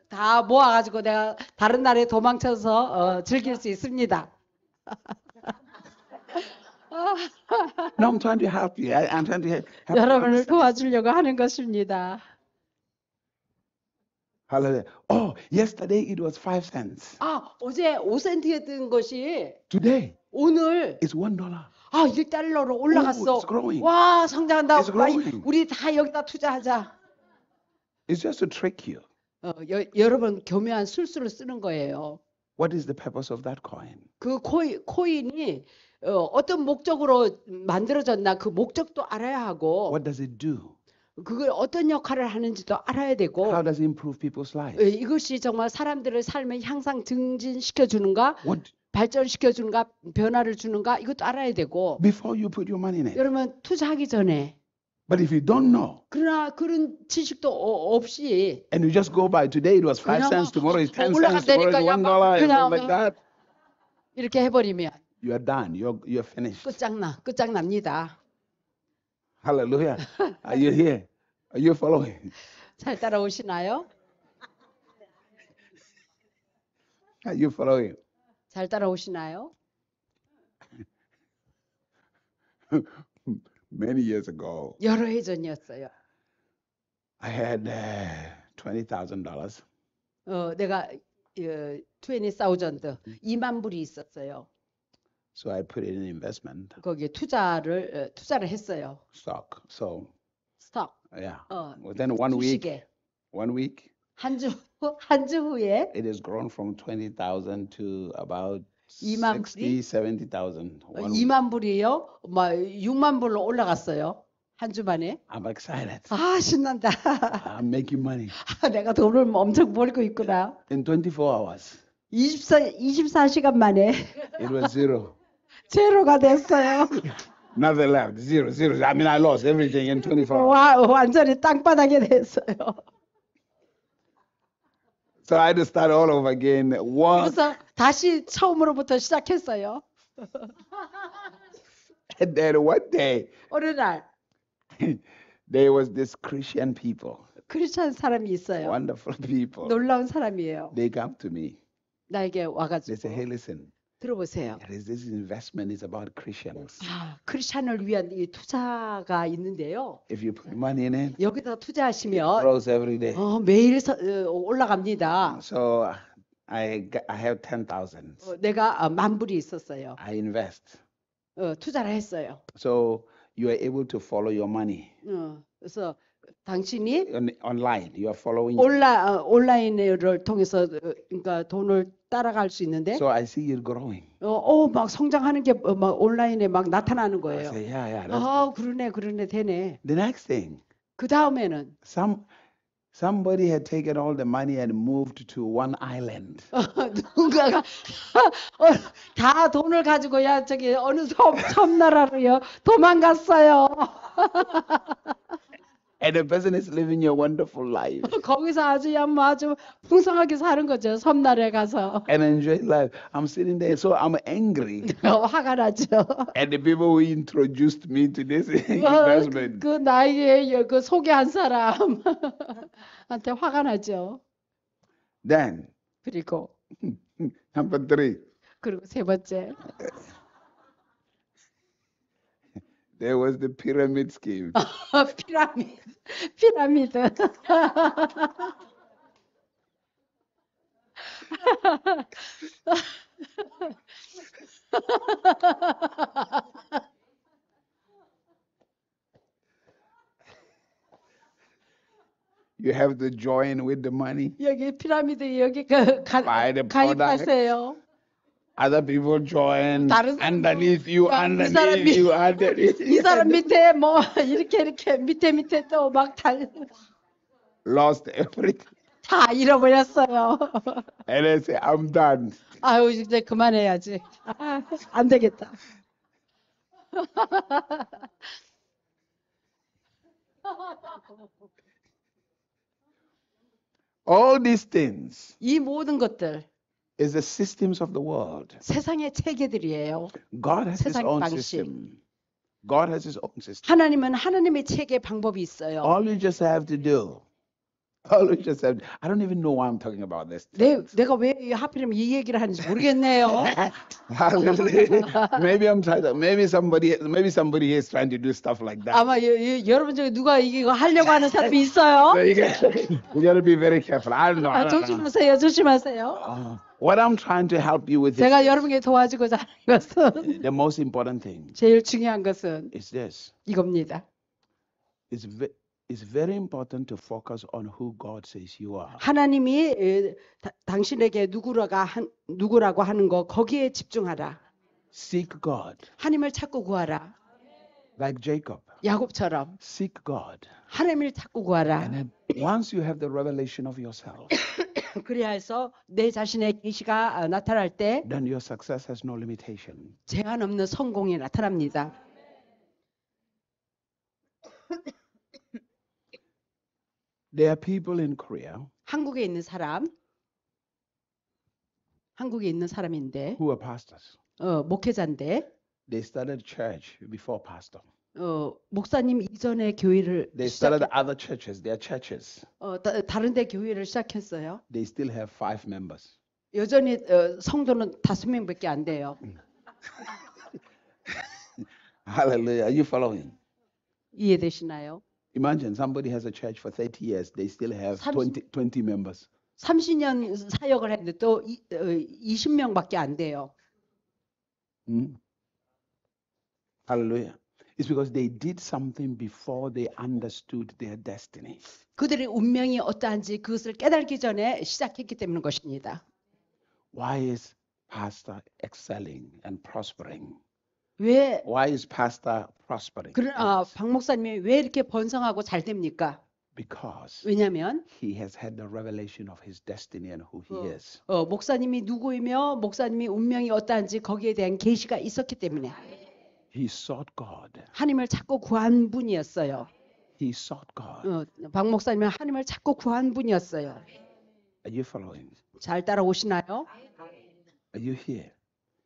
다 모아 가지고 내가 다른 나라에 도망쳐서 즐길 수 있습니다. No, I'm trying to help you. I'm trying to help you. 여러분을 도와주려고 하는 것입니다. Hallelujah. Oh, yesterday it was 5 cents. 어제 5센트였던 것이 Today 오늘 it's $1. 1달러로 올라갔어. it's growing. 와, 성장한다. It's growing. 우리 다 여기다 투자하자. It's just to trick you. 여러분 교묘한 술수를 쓰는 거예요. What is the purpose of that coin? 그 코인이 어떤 목적으로 만들어졌나 그 목적도 알아야 하고 What does it do? 그걸 어떤 역할을 하는지도 알아야 되고 How does it improve people's lives? 이것이 정말 사람들의 삶을 향상 증진시켜 주는가 What 발전시켜 주는가 변화를 주는가 이것도 알아야 되고 before you put your money in it? 여러분 투자하기 전에 But if you don't know 그러나 그런 지식도 없이 and you just go by today it was 5 그냥 cents, tomorrow it's 10 cents, 올라간다니까 tomorrow it's 그냥 $1, and 그냥 something like that, 이렇게 해버리면 you are done. You're finished. 끝장납니다. Hallelujah. Are you here? Are you following? 잘 따라오시나요? Are you following? 잘 따라오시나요? Many years ago, 여러 해 전이었어요. I had $20,000. 내가 20,000 2만 불이 있었어요. So I put it in investment 거기에 투자를 했어요. stock. So 스톡. yeah, 어, within 1 week, 주식에 1 week, 한 주 후에 it has grown from 20,000 to about 2만 60, 불이 70,000. 1 week. 2만 불이요. 막 6만 불로 올라갔어요. 한 주 만에. I'm excited. 아, 신난다. I'm making money 내가 돈을 엄청 벌고 있구나. in 24 hours. 24시간 만에 It was zero. 제로가 됐어요. Nothing left. Zero, zero. I mean, I lost everything in 24 hours. 완전히 땅바닥에 됐어요. So I had to start all over again. What? 그래서 다시 처음으로부터 시작했어요. And then one day, 어느 날 there was this Christian people, 크리스찬 사람이 있어요. wonderful people. 놀라운 사람이에요. They come to me. 나에게 They 와가지고 say, hey, listen, 들어보세요. there is this investment is about Christians. 크리스찬을 위한 이 투자가 있는데요. If you put money in it, 여기다 it 투자하시면 grows every day. 매일 올라갑니다. So I have 10,000. 내가 10,000불이 있었어요. I invest. 투자를 했어요. So you are able to follow your money 그래서 당신이 online. You are following. 온라인을 통해서 그러니까 돈을 따라갈 수 있는데 So I see it growing. 막 성장하는 게 막 온라인에 막 나타나는 I 거예요. say, yeah, that's 그러네 되네. the next thing. 그 다음에는 Somebody had taken all the money and moved to one island. 누군가가 다 돈을 가지고야 저기 어느 섬나라로요 도망갔어요. And the person is living a wonderful life 거기서 아주 풍성하게 사는 거죠. 섬나라에 가서. and enjoying life. I'm sitting there, so I'm angry 화가 나죠. at the people who introduced me to this investment. 그 나에게 그 소개한 사람한테 화가 나죠. Then, 그리고 number 3, 그리고 세 번째 there was the pyramid scheme. 피라미드. You have to join with the money. 여기 피라미드 여기 Buy the product. 가입하세요. Other people join 다른 사람도 underneath you, 이 underneath you, underneath 이 사람 밑에 뭐 이렇게 밑에 또 막 lost everything. 다 잃어버렸어요. And I say, I'm done. 아유 이제 그만해야지. 안 되겠다. All these things 이 모든 것들 is the systems of the world. 세상의 체계들이에요. God has his 세상의 own 방식. system. God has his own system. 하나님은 하나님의 체계 방법이 있어요. All you just have to do, all you just have, I don't even know why I'm talking about this. 내가 왜 하필이면 이 얘기를 하는지 모르겠네요. Maybe I'm trying to, maybe somebody is trying to do stuff like that. 아마 여러분 중에 누가 이거 하려고 하는 사람이 있어요. So you gotta be very careful. I don't know. I don't know. 조심하세요. What I'm trying to help you with 제가 is 여러분께 도와주고자 하는 것은 the most important thing 제일 중요한 것은 is this. 이겁니다. It's very important to focus on who God says you are. 하나님이 당신에게 누구라고 하는 거 거기에 집중하라. Seek God. 하나님을 찾고 구하라. Like Jacob. 야곱처럼 Seek God. 하나님을 찾고 구하라. And then once you have the revelation of yourself, 그래야 해서 내 자신의 계시가 나타날 때 then your success has no limitation. 제한 없는 성공이 나타납니다. There are people in Korea 한국에 있는 사람인데 who are pastors. 목회자인데 They started church before pastor. 목사님 이전에 교회를 They started other churches. Their churches. 다른 데 교회를 시작했어요. They still have 5 members. 여전히 성도는 5명밖에 안 돼요. Hallelujah. Are you following? 이해되시나요? Imagine somebody has a church for 30 years. They still have 20 members. 30년 사역을 했는데 또 20명밖에 안 돼요. Hallelujah. It's because they did something before they understood their destiny. 그들의 운명이 어떠한지 그것을 깨달기 전에 시작했기 때문인 것입니다. Why is pastor excelling and prospering? 왜 Why is pastor prospering? 박 목사님이 왜 이렇게 번성하고 잘 됩니까? Because 왜냐하면 he has had the revelation of his destiny and who he is. 목사님이 누구이며 목사님이 운명이 어떠한지 거기에 대한 계시가 있었기 때문에 He sought God. 하나님을 찾고 구한 분이었어요. He sought God. 박 목사님은 하나님을 찾고 구한 분이었어요. Are you following? 잘 따라오시나요? Are you here?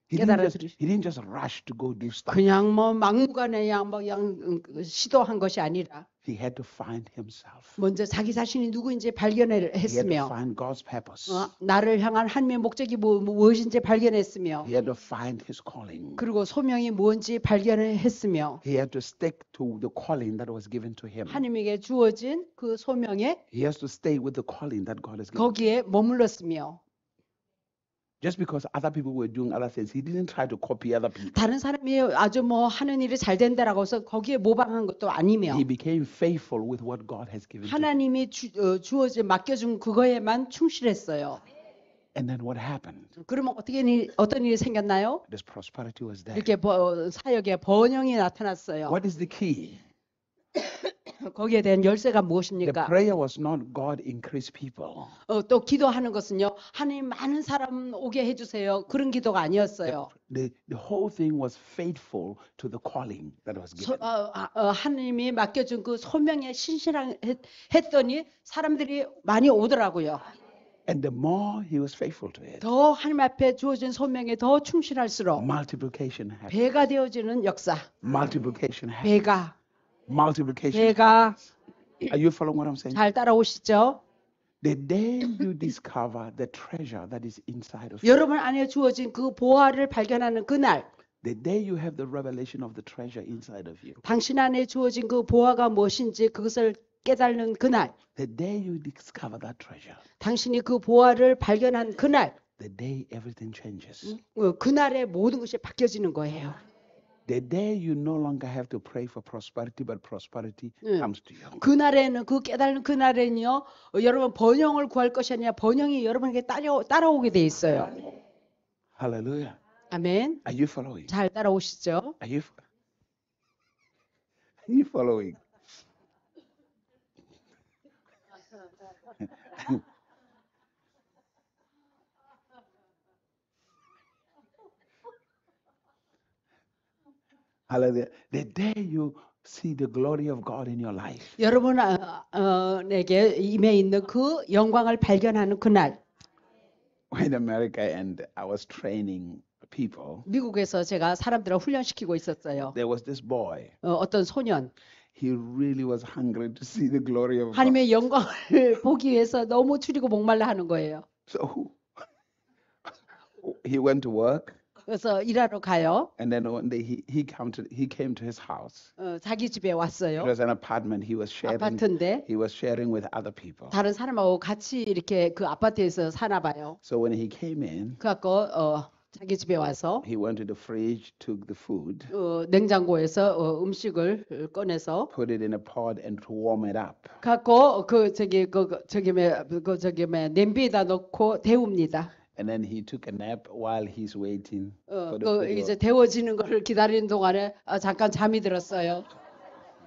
깨달아 He didn't just rush to go do stuff. 그냥 뭐 막무가내 그냥 시도한 것이 아니라 He had to find himself. 먼저 자기 자신이 누구인지 He had to 발견했으며 find God's purpose. 나를 향한 하나님의 목적이 무엇인지 발견했으며 He had to find his calling. 그리고 소명이 뭔지 발견했으며 He had to stick to the calling that was given to him. 하나님에게 주어진 그 소명에 He has to stay with the calling that God has given. 거기에 머물렀으며 Just because other people were doing other things, he didn't try to copy other people. 다른 사람이 아주 뭐 하는 일이 잘 된다라고 해서 거기에 모방한 것도 아니며 He became faithful with what God has given to him. 하나님이 주어진 맡겨준 그거에만 충실했어요. And then what happened? 그러면 어떤 일이 생겼나요? This prosperity was there. 이렇게 사역에 번영이 나타났어요. What is the key? 거기에 대한 열쇠가 The 무엇입니까? prayer was not God increase people. 또 기도하는 것은요. 하나님 많은 사람 오게 해주세요. 그런 기도가 아니었어요. The whole thing was faithful to the calling that was given. 하나님이 맡겨준 그 소명에 신실했더니 사람들이 많이 오더라고요. And the more he was faithful to it, 더 하나님 앞에 주어진 소명에 더 충실할수록 multiplication happened. 배가 되어지는 역사. Multiplication happened. 배가 Multiplication. Are you following what I'm saying? 잘 따라오시죠? The day you discover the treasure that is inside of you, 여러분 안에 주어진 그 보화를 발견하는 그날, the day you have the revelation of the treasure inside of you, 당신 안에 주어진 그 보화가 무엇인지 그것을 깨닫는 그날, the day you discover that treasure, 당신이 그 보화를 발견한 그날, the day everything changes. 그날에 모든 것이 바뀌어지는 거예요. The day you no longer have to pray for prosperity, but prosperity comes to you. 그날에는 그 깨달은 그날에는요, 여러분 번영을 구할 것이 아니라 번영이 여러분에게 따라오게 돼 있어요. Hallelujah. 아멘. Are you following? 잘 따라오시죠? Are you following? Hallelujah. The day you see the glory of God in your life, 여러분에게 임해 있는 그 영광을 발견하는 그날, in America, and I was training people, 미국에서 제가 사람들을 훈련시키고 있었어요. there was this boy. 어떤 소년, He really was hungry to see the glory of God. 하나님의 영광을 보기 위해서 너무 줄이고 목말라 하는 거예요. So he went to work, 그래서 일하러 가요. and then one day he came to his house. 자기 집에 It 왔어요. was an apartment. He was 아파트인데 sharing with other people. 다른 사람하고 같이 이렇게 그 아파트에서 사나 봐요. So when he came in, 그래갖고 자기 집에 와서 he went to the fridge, took the food, 냉장고에서 음식을 꺼내서 put it in a pot, and to warm it up. 갖고 냄비에다 넣고 데웁니다. And then he took a nap while he's waiting for the 그 food. 이제 데워지는 거를 기다리는 동안에 잠깐 잠이 들었어요.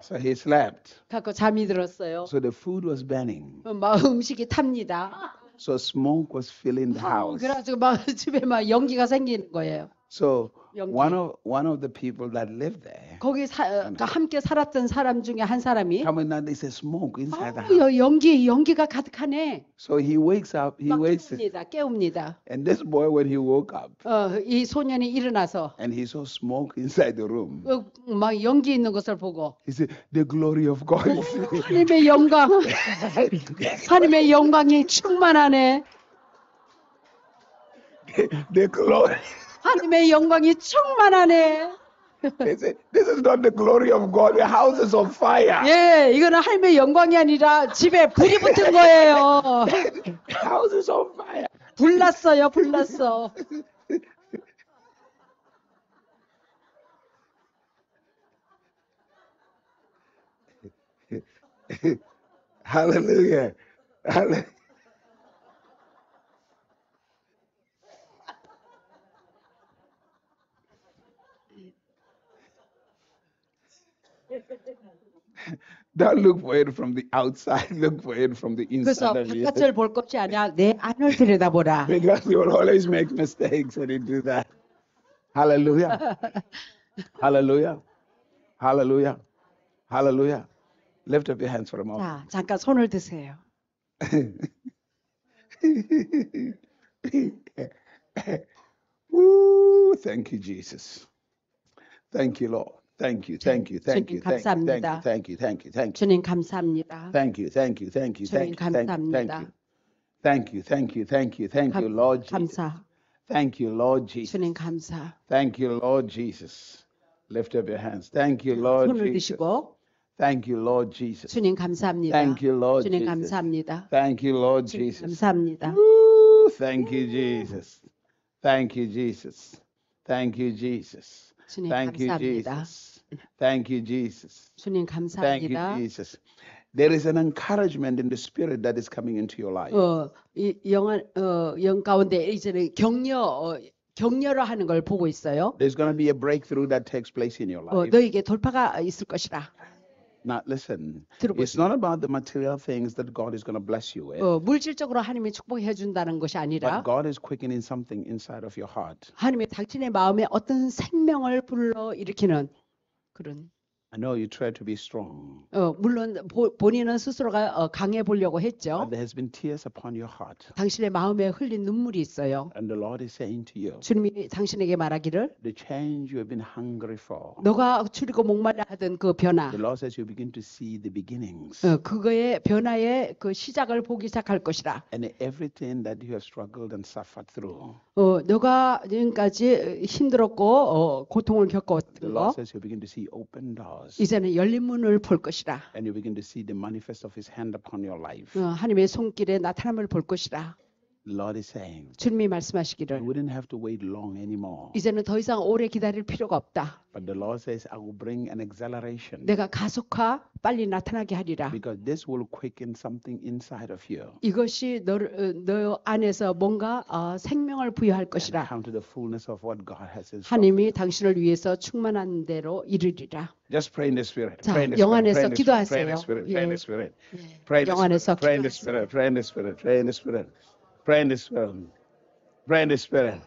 So he slept. 갖고 잠이 들었어요. So the food was burning. 막 음식이 탑니다. So smoke was filling the house. 그래가지고 막 집에 막 연기가 생기는 거예요. So 연기. one of the people that lived there, 거기 함께 살았던 사람 중에 한 사람이 come in and they say smoke inside the house. 연기가 가득하네. So he wakes up. He 막 wakes, 깨웁니다. and this boy, when he woke up, 이 소년이 일어나서 and he saw smoke inside the room, 막 연기 있는 것을 보고 he said, "The glory of God is here." 하나님의 영광, 하나님의 영광이 충만하네. The glory. 하나님의 영광이 충만하네. They said, "This is not the glory of God. The house is on fire. 예, 이거는 하나님의 영광이 아니라 집에 불이 붙은 거예요. The house is on fire." 불났어요, 불났어. Hallelujah. Hallelujah. Don't look for it from the outside, look for it from the inside 그래서 of you. 바깥을 볼 것이 아니라 내 안을 들여다보라. Because you will always make mistakes when you do that. Hallelujah. Hallelujah. Hallelujah. Hallelujah. Lift up your hands for a moment. 자, 잠깐 손을 드세요. Woo, thank you, Jesus. Thank you, Lord. Thank you, thank you, thank you, thank you, thank you, 감사합니다. thank you, thank you, thank you. 주님 감사합니다. Thank you, thank you, thank you, 주님 thank you, thank you, thank 감사합니다. you. Thank you, thank you, thank you, thank you, Lord Jesus. 감사. Thank you, Lord Jesus. 주님 감사. Thank you, Lord Jesus. Lift up your hands. Thank you, Lord 손을 Jesus. 드시고 Thank you, Lord Jesus. 주님 감사합니다. Thank you, Lord 주님 Jesus. 감사합니다. Thank you, Lord 주님 Jesus. 감사합니다. Woo, thank you, Jesus. Thank you, Jesus. Thank you, Jesus. 주님 Thank you, 감사합니다. Jesus. Thank you, Jesus. 주님 Thank you, 감사합니다. Jesus. There is an encouragement in the spirit that is coming into your life. 영 가운데 이제는 격려를 하는 걸 보고 있어요. There's going to be a breakthrough that takes place in your life. 너에게 돌파가 있을 것이라. Now, listen, it's 들어보세요. not about the material things that God is going to bless you with, 물질적으로 하나님이 축복해 준다는 것이 아니라 but God is quickening something inside of your heart. 하나님의 당신의 마음에 어떤 생명을 불러 일으키는 그런 I know you try to be strong, 물론 본인은 스스로가 강해 보려고 했죠. but there has been tears upon your heart. 당신의 마음에 흘린 눈물이 있어요. And the Lord is saying to you, 주님이 당신에게 말하기를 the change you have been hungry for, 너가 줄이고 목말라 하던 그 변화, the Lord says you begin to see the beginnings. 그거의 변화의 그 시작을 보기 시작할 것이라. And everything that you have struggled and suffered through, 너가 지금까지 힘들었고 고통을 the 겪었던 Lord 거 says you begin to see open doors. 이제는 열린 문을 볼 것이라. And you begin to see the manifest of His hand upon your life. 하나님의 손길에 나타남을 볼 것이라. The Lord is saying, 주님이 you 말씀하시기를 wouldn't have to wait long anymore. 이제는 더 이상 오래 기다릴 필요가 없다. But the Lord says, I will bring an acceleration 내가 가속화 빨리 나타나게 하리라. because this will quicken something inside of you 이것이 너 안에서 뭔가 생명을 부여할 and 것이라. come to the fullness of what God has in store. 하나님이 당신을 위해서 충만한 대로 이르리라. Just pray in the Spirit. 자, Pray in the 영 Spirit. 안에서 Pray in the 기도하세요. Spirit. Pray in the Spirit. 예. Pray in the 영 안에서 Spirit. Pray in the 기도하세요. Spirit. Pray in the Spirit. Pray in the Spirit. Pray in the Spirit. Pray in the Spirit.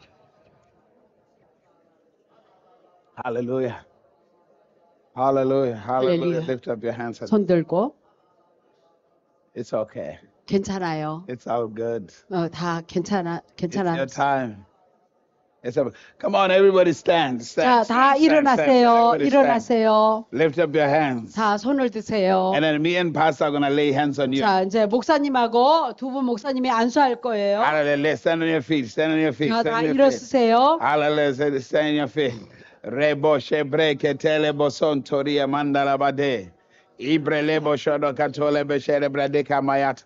Hallelujah. Hallelujah. Hallelujah. Hallelujah. Lift up your hands. 손 들고 It's okay. 괜찮아요. It's all good. 다 괜찮아. It's your 괜찮아. time. It's up. Come on, everybody stand. 자, Stand. 다 stand, stand, stand. 일어나세요. Everybody stand. 일어나세요. Lift up your hands. 자, 손을 드세요. And then me and Pastor are going to lay hands on you. 자, 이제 목사님하고 두 분 목사님이 안수할 거예요. Hallelujah. Stand on your feet. Stand on your feet. 자, Stand 다 on your feet. 일어서세요. Hallelujah. Stand on your feet. Rebo shebre ketele boson toria mandala bade. Ibre lebo shodo katole beshere brade kamayat.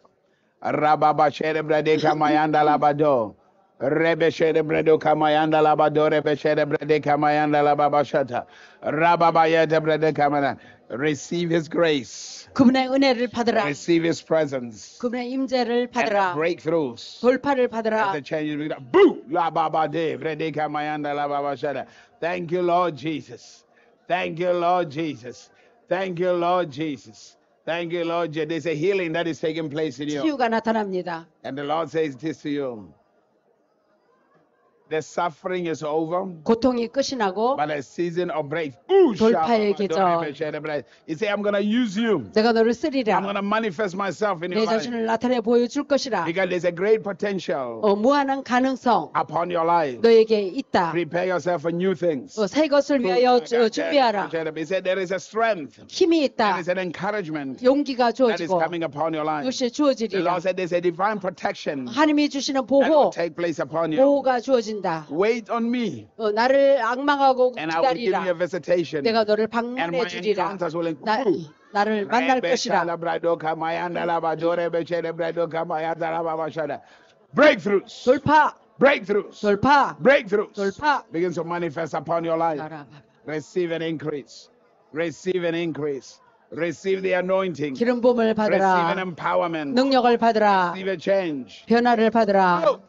Rababa shere brade kamayanda labado. Rebe shere brado kamayanda labado. Rebe shere brade kamayanda lababa shata. Rababa yete brade kamana. Receive His grace. 그분의 은혜를 받으라. Receive His presence. 그분의 임재를 And 받으라. breakthroughs. 돌파를 As 받으라. the changes begin. Boo! La baba de. Brede kamayanda la baba shada. Thank you, Lord Jesus. Thank you, Lord Jesus. Thank you, Lord Jesus. Thank you, Lord Jesus. There's a healing that is taking place in you. 치유가 나타납니다. And the Lord says this to you. The suffering is over, 고통이 끝이 나고 but a season of break. Ooh, 돌파의 계절. He said, I'm going to use you. 내가 너를 I'm 쓰리라. going to manifest myself in your 내 life. 자신을 나타내 보여줄 것이라. Because there's a great potential 무한한 가능성 upon your life. 너에게 있다. Prepare yourself for new things. 새 것을 위하여 준비하라. He said there is a strength, 힘이 there 있다. is an encouragement 용기가 that is 주어지고 coming upon your life. 그것이 The 주어지리라. Lord said there's a divine protection that 하나님이 주시는 will 보호, take place upon you. 보호가 주어진다. Wait on me, 나를 악망하고 and I will give you a 기다리라. visitation, 내가 너를 and my 방문해 주리라. encounters will include. 나를 만날 것이라. Breakthroughs, 돌파, breakthroughs, 돌파, breakthroughs 돌파. begins to manifest upon your life. Receive an increase. Receive an increase. Receive the anointing. 기름 부음을 Receive an 받으라. empowerment. 능력을 받으라. Receive a change. 변화를 받으라. Oh.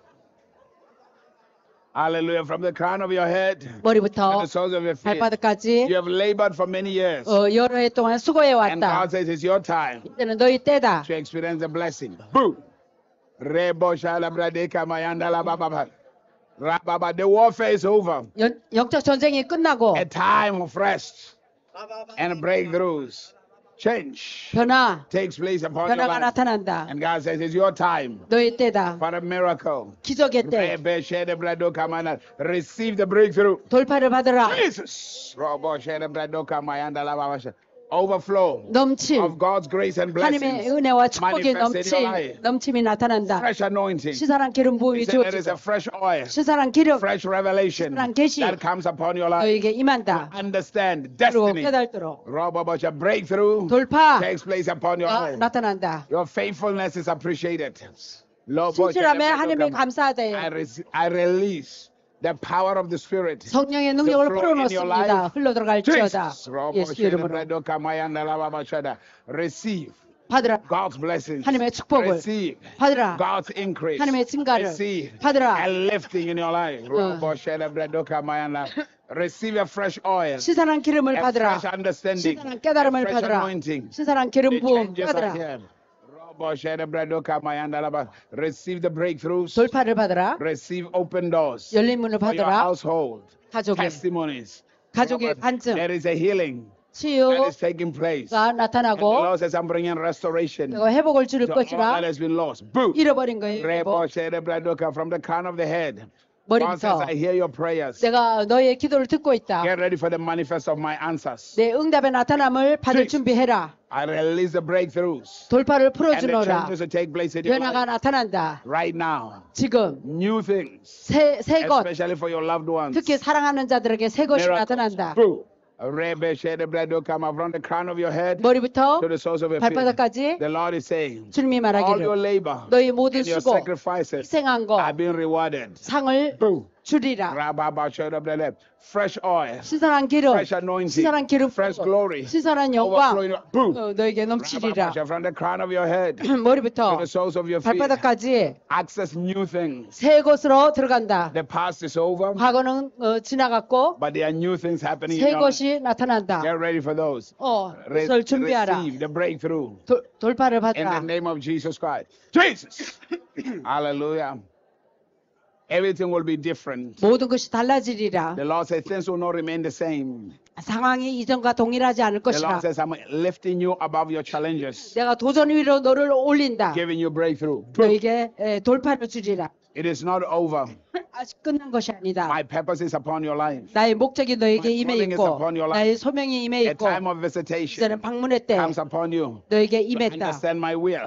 Hallelujah. From the crown of your head to 머리부터 the soles of your feet. You 발바닥까지 have labored for many years. 여러 해 동안 수고해 And 왔다. God says it's your time 이제는 너희 때다. to experience the blessing. Boo. Rebo shala bradeka mayanda la baba. Rababa. The warfare is over. 영적 전쟁이 끝나고 A time of rest and breakthroughs. Change 변화, takes place upon your 변화가 life. 나타난다. And God says it's your time 너희 때다. for a miracle. 기적의 때 Rebe shede bradoka mayanda. Receive the breakthrough. 돌파를 받으라. Jesus. Robo shede bradoka mayanda la baba. Overflow 넘침, of God's grace and 하나님의 blessings. 은혜와 축복의 manifest in your life. 넘침이 나타난다. Fresh anointing. 시사랑 기름 부음이 He said there is a 주어지고 fresh oil, 시사랑 기름 fresh revelation 시사랑 계시 that comes upon your life. 너에게 임한다. Understand 그리고 destiny. 깨달도록 Robo-bocha, breakthrough 돌파 takes place upon your life. 나타난다. Your faithfulness is appreciated. 신실함에 하나님이 감사하대요. I release the power of the Spirit. 성령의 능력을 to flow in your 풀어놓습니다. life. 흘러들어갈지어다. Jesus. 예수 이름으로 Receive 받으라. God's blessings. 하나님의 축복을 Receive 받으라. God's increase. 하나님의 증가를 Receive 받으라. a lifting in your life. Receive a fresh oil. 신선한 기름을 A 받으라. fresh understanding. 신선한 A 깨달음을 fresh 받으라. anointing. 신선한 The 기름 부음 changes are 받으라. here. Receive the breakthroughs. 돌파를 받으라. Receive open doors 열린 문을 for your 받으라. household. 가족의 Testimonies. 가족의 간증, There is a healing that is 치유가 taking place. And the 나타나고 Lord says, I'm bringing restoration to 회복을 줄 all that 것이라. has been lost. Boo. 잃어버린 거예요. 회복. From the crown of the head. God says, 머리부터 I hear your prayers. 내가 너의 기도를 듣고 있다. Get ready for the manifest of my answers. 내 응답의 나타남을 받을 Jesus. 준비해라. I release the breakthroughs 돌파를 and the 풀어주노라. changes to take place in your 변화가 life 나타난다. right now. 지금 New things, 새 것, especially for your loved ones. 특히 사랑하는 자들에게 새 것이 Miracles. 나타난다. Boo. Rebe shede bredo come from the crown of your head 머리부터 to the soles of your feet. 발바닥까지 The Lord is saying, 주님이 all your 말하기를 labor 너희 모든 and your 수고, sacrifices 희생한 거, are being rewarded. 상을 Boo. 주리라. Rababa showed up there. Fresh oil, 신선한 기름, fresh anointing, 신선한 기름, fresh glory, 신선한 영광 overflowing. Boo. 너에게 넘치리라. Rababa, from the crown of your head to 머리부터 the soles of your feet. 발바닥까지 Access new things. 새 것으로 들어간다. The past is over, 과거는 지나갔고 but there are new things happening in 새 your life. 것이 나타난다. Get ready for those. 그것을 준비하라. Receive the breakthrough 돌파를 in the 받으라. name of Jesus Christ. Jesus. Hallelujah. Everything will be different. 모든 것이 달라지리라. The Lord says things will not remain the same. 상황이 이전과 동일하지 않을 The Lord 것이라. says I'm lifting you above your challenges, 내가 도전 위로 너를 올린다. giving you breakthrough. 너에게 돌파를 주리라. It is not over. 아직 끝난 것이 아니다. My purpose is upon your life. 나의 목적이 너에게 My 임해 calling is 있고 upon your life. 나의 소명이 임해 A 있고 time of visitation 이제는 방문의 때 comes upon you. 너에게 To 임했다. understand my will.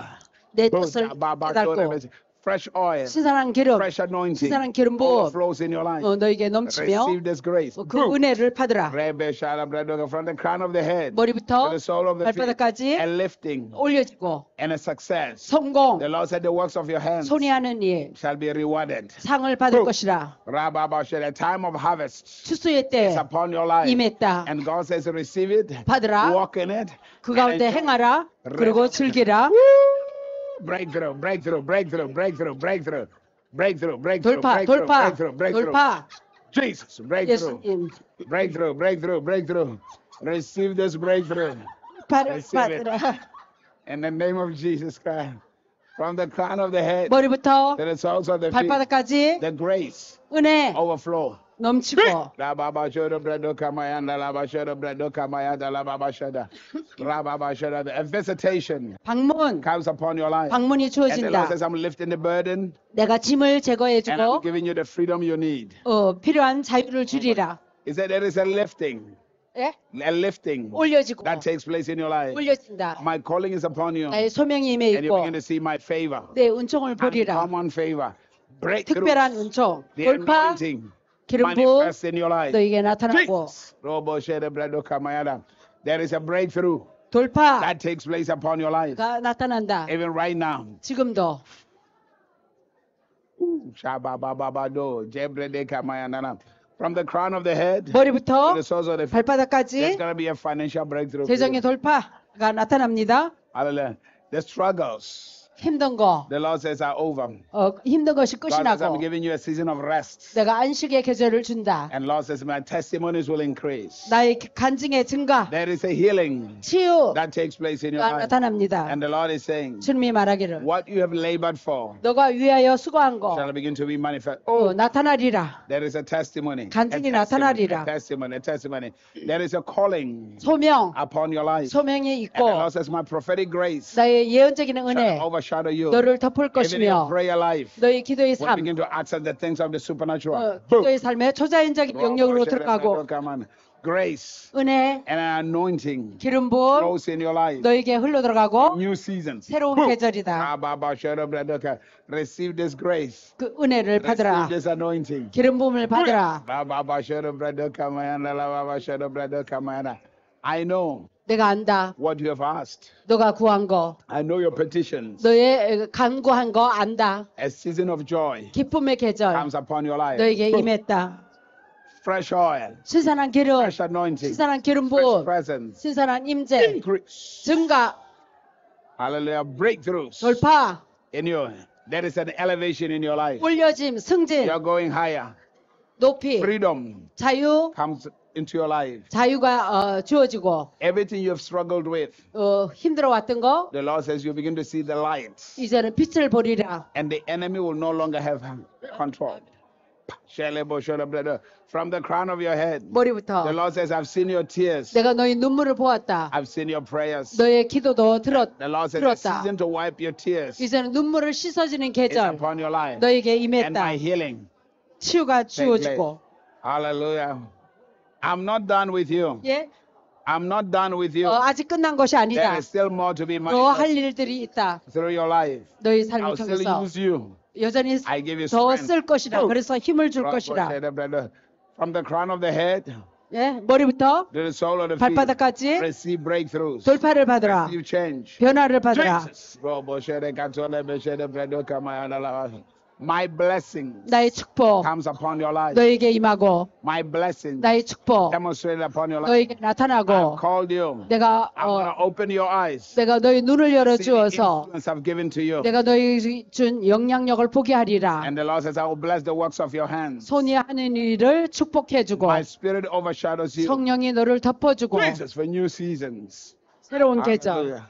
내 뜻을 깨닫고 Fresh oil, 신선한 기름, fresh anointing 신선한 기름 부음 overflows in your life. 너에게 넘치며 Receive this grace. 그 은혜를 받으라. From the crown of the head to 머리부터 the sole of the feet, 발바닥까지 a lifting 올려지고 and a success. 성공, The Lord said the works of your hands 손이 하는 일, shall be rewarded. 상을 받을 것이라. A time of harvest 추수의 is 때 upon your life. 임했다. And God says receive it, 받으라. walk in it, 그 가운데 and enjoy. 행하라. 그리고 즐기라. Breakthrough, breakthrough, breakthrough, breakthrough, breakthrough, breakthrough, breakthrough, 돌파, breakthrough, 돌파, breakthrough, breakthrough. 돌파. Jesus, breakthrough, 예수님, breakthrough, breakthrough, breakthrough. Receive this breakthrough 받으라. in the name of Jesus Christ. From the crown of the head 머리부터 to the soles of the feet, 발바닥까지 the grace 은혜 overflow. 넘치고 A visitation 방문, comes upon your life. 방문이 And the Lord 주어진다. says, I'm lifting the burden 내가 짐을 and I'm 제거해주고 giving you the freedom you need. 필요한 자유를 주리라. He said there is a lifting, 예? a lifting 올려지고 that takes place in your life. 올려진다. My calling is upon you, 나의 소명이 임해 and you're 있고 going to see my favor, 내 은총을 보리라. uncommon favor, breakthrough, 특별한 은총, the 돌파, anointing 기름 부음 manifest in your life. 너에게 나타나고 Jesus. There is a breakthrough 돌파가 that takes place upon your life, 나타난다. even right now. 지금도 From From the crown of the head to 머리부터 the soles of the feet. 발바닥까지 There's going to be a financial breakthrough. for you. 재정의 돌파가 나타납니다. Hallelujah. The struggles, 힘든 거, the Lord says, are over. 힘든 것이 God 끝이 says, I'm 나고 giving you a season of rest. 내가 안식의 계절을 준다. And Lord says, my testimonies will increase. 나의 간증의 증가, There is a healing 치유가 that takes place in your life. 나타납니다. And the Lord is saying, 주님이 말하기를 what you have labored for 너가 위하여 수고한 거 shall begin to be manifest. Oh, 나타나리라. there is a testimony. 간증이 A testimony, 나타나리라. a testimony, a testimony. There is a calling 소명, upon your life. 소명이 And the 있고 Lord says, my prophetic grace 나의 예언적인 shall 은혜 overshadow you. 너를 덮을 Even in your 것이며 prayer life, 너의 기도의 will 삶, begin to access the things of the supernatural. 기도의 삶에 초자연적인 영역으로 들어가고 Grace 은혜, and an anointing 기름 부음 flows in your life. 너에게 흘러 들어가고 New seasons. 새로운 계절이다. Receive this grace. 그 은혜를 Receive 받으라. this anointing. 기름 부음을 받으라. I know 내가 안다. what you have asked. 너가 구한 거, I know your petitions. 너의 간구한 거 안다. A season of joy 기쁨의 계절 comes upon your life. 너에게 임했다. Fresh oil, 신선한 기름, fresh anointing, 신선한 기름 fresh 부음, presence, 신선한 임재, increase. 증가, Hallelujah. Breakthroughs 돌파, in you. There is an elevation in your life. 올려짐, 승진, You're going higher. 높이, Freedom 자유, comes into your life. 자유가 주어지고 Everything you have struggled with, 힘들어왔던 거 the Lord says you begin to see the light. 이제는 빛을 보리라. And the enemy will no longer have control. From the crown of your head, the 머리부터 Lord says, I've seen your tears. 내가 너희 눈물을 보았다. I've seen your prayers. 너의 기도도 The Lord says, the 들었다. season to wipe your tears is 이제는 눈물을 씻어주는 계절 upon your life. 너에게 And my 임했다. healing. 치유가 take place. 주어지고. Hallelujah. I'm not done with you. 예? I'm not done with you. 아직 끝난 것이 There 아니다. is still more to be 더 할 manifested 일들이 있다. through your life. 너희 I'll 삶을 still 통해서 use you. 여전히 I give you 더 strength. 쓸 것이다. 그래서 힘을 줄 것이다. From the crown of the head 예? 머리부터 to the sole of the feet, 발바닥까지 receive breakthroughs. 돌파를 받으라. Receive change. 변화를 받으라. Jesus. My blessing 나의 축복 comes upon your life. 너에게 임하고 My blessing 나의 축복 demonstrated upon your life. 너에게 I've 나타나고 called you. 내가 I'm going to open your eyes. 내가 너의 눈을 See the 열어주어서 influence I've given to you. 내가 너희 준 영향력을 보게 하리라. And the Lord says, I will bless the works of your hands. 손이 하는 일을 축복해주고 My spirit overshadows you. 성령이 너를 덮어주고 Jesus for new seasons. 새로운 계절 Hallelujah.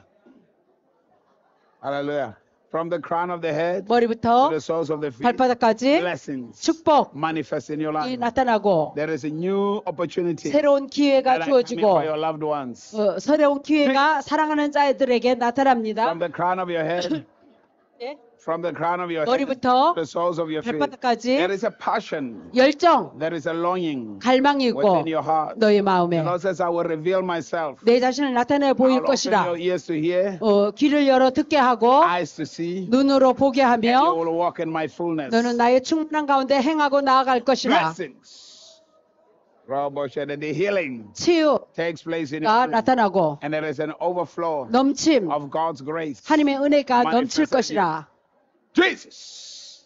Hallelujah. From the crown of the head to 머리부터 the soles of the feet, 발바닥까지 blessings 축복 manifest in your life. 나타나고 There is a new opportunity 새로운 기회가 that are coming 주어지고 for your loved ones. 새로운 기회가 사랑하는 자들에게 나타납니다. From the crown of your head, 예? from the crown of your head 머리부터 to the soles of your feet, 발바닥까지 there is a passion, 열정, there is a longing 갈망이 있고 within your heart. 너의 The 마음에 Lord says, I will reveal myself. 내 자신을 나타내 I'll 보일 open 것이라. your ears to hear, 귀를 열어 듣게 하고 eyes to see, 눈으로 보게 and you 하며 will walk in my fullness. 너는 나의 충만한 가운데 행하고 나아갈 것이라. Blessings. And the healing 치유가 takes place in your life. 나타나고 And there is an overflow 넘침 of God's grace. 하나님의 은혜가 넘칠 manifested 것이라. Jesus.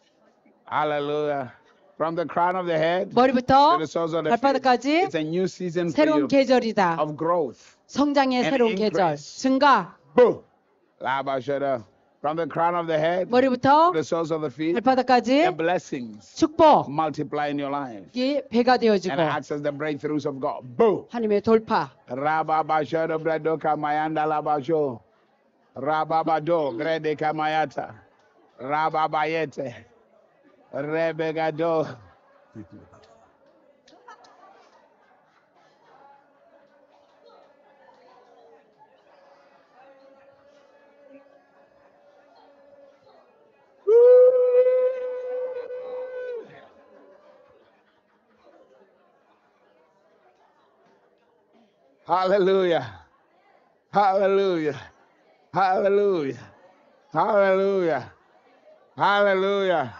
Hallelujah. From the crown of the head to 머리부터 the soles of the feet, 발바닥까지 it's a new season for 새로운 you 계절이다. of growth. 성장의 and 새로운 계절, increase. 증가. Boom. Labashada. From the crown of the head to 머리부터 the soles of the feet, the 발바닥까지 blessings 축복, multiply in your life 이 배가 되어지고 and access the breakthroughs of God. Boom. 하나님의 돌파. Rababashada Bradoka Mayanda Labasho. Rababado Gredeka Mayata. Rababayete. Rebegado. Hallelujah. Hallelujah. Hallelujah. Hallelujah. Hallelujah.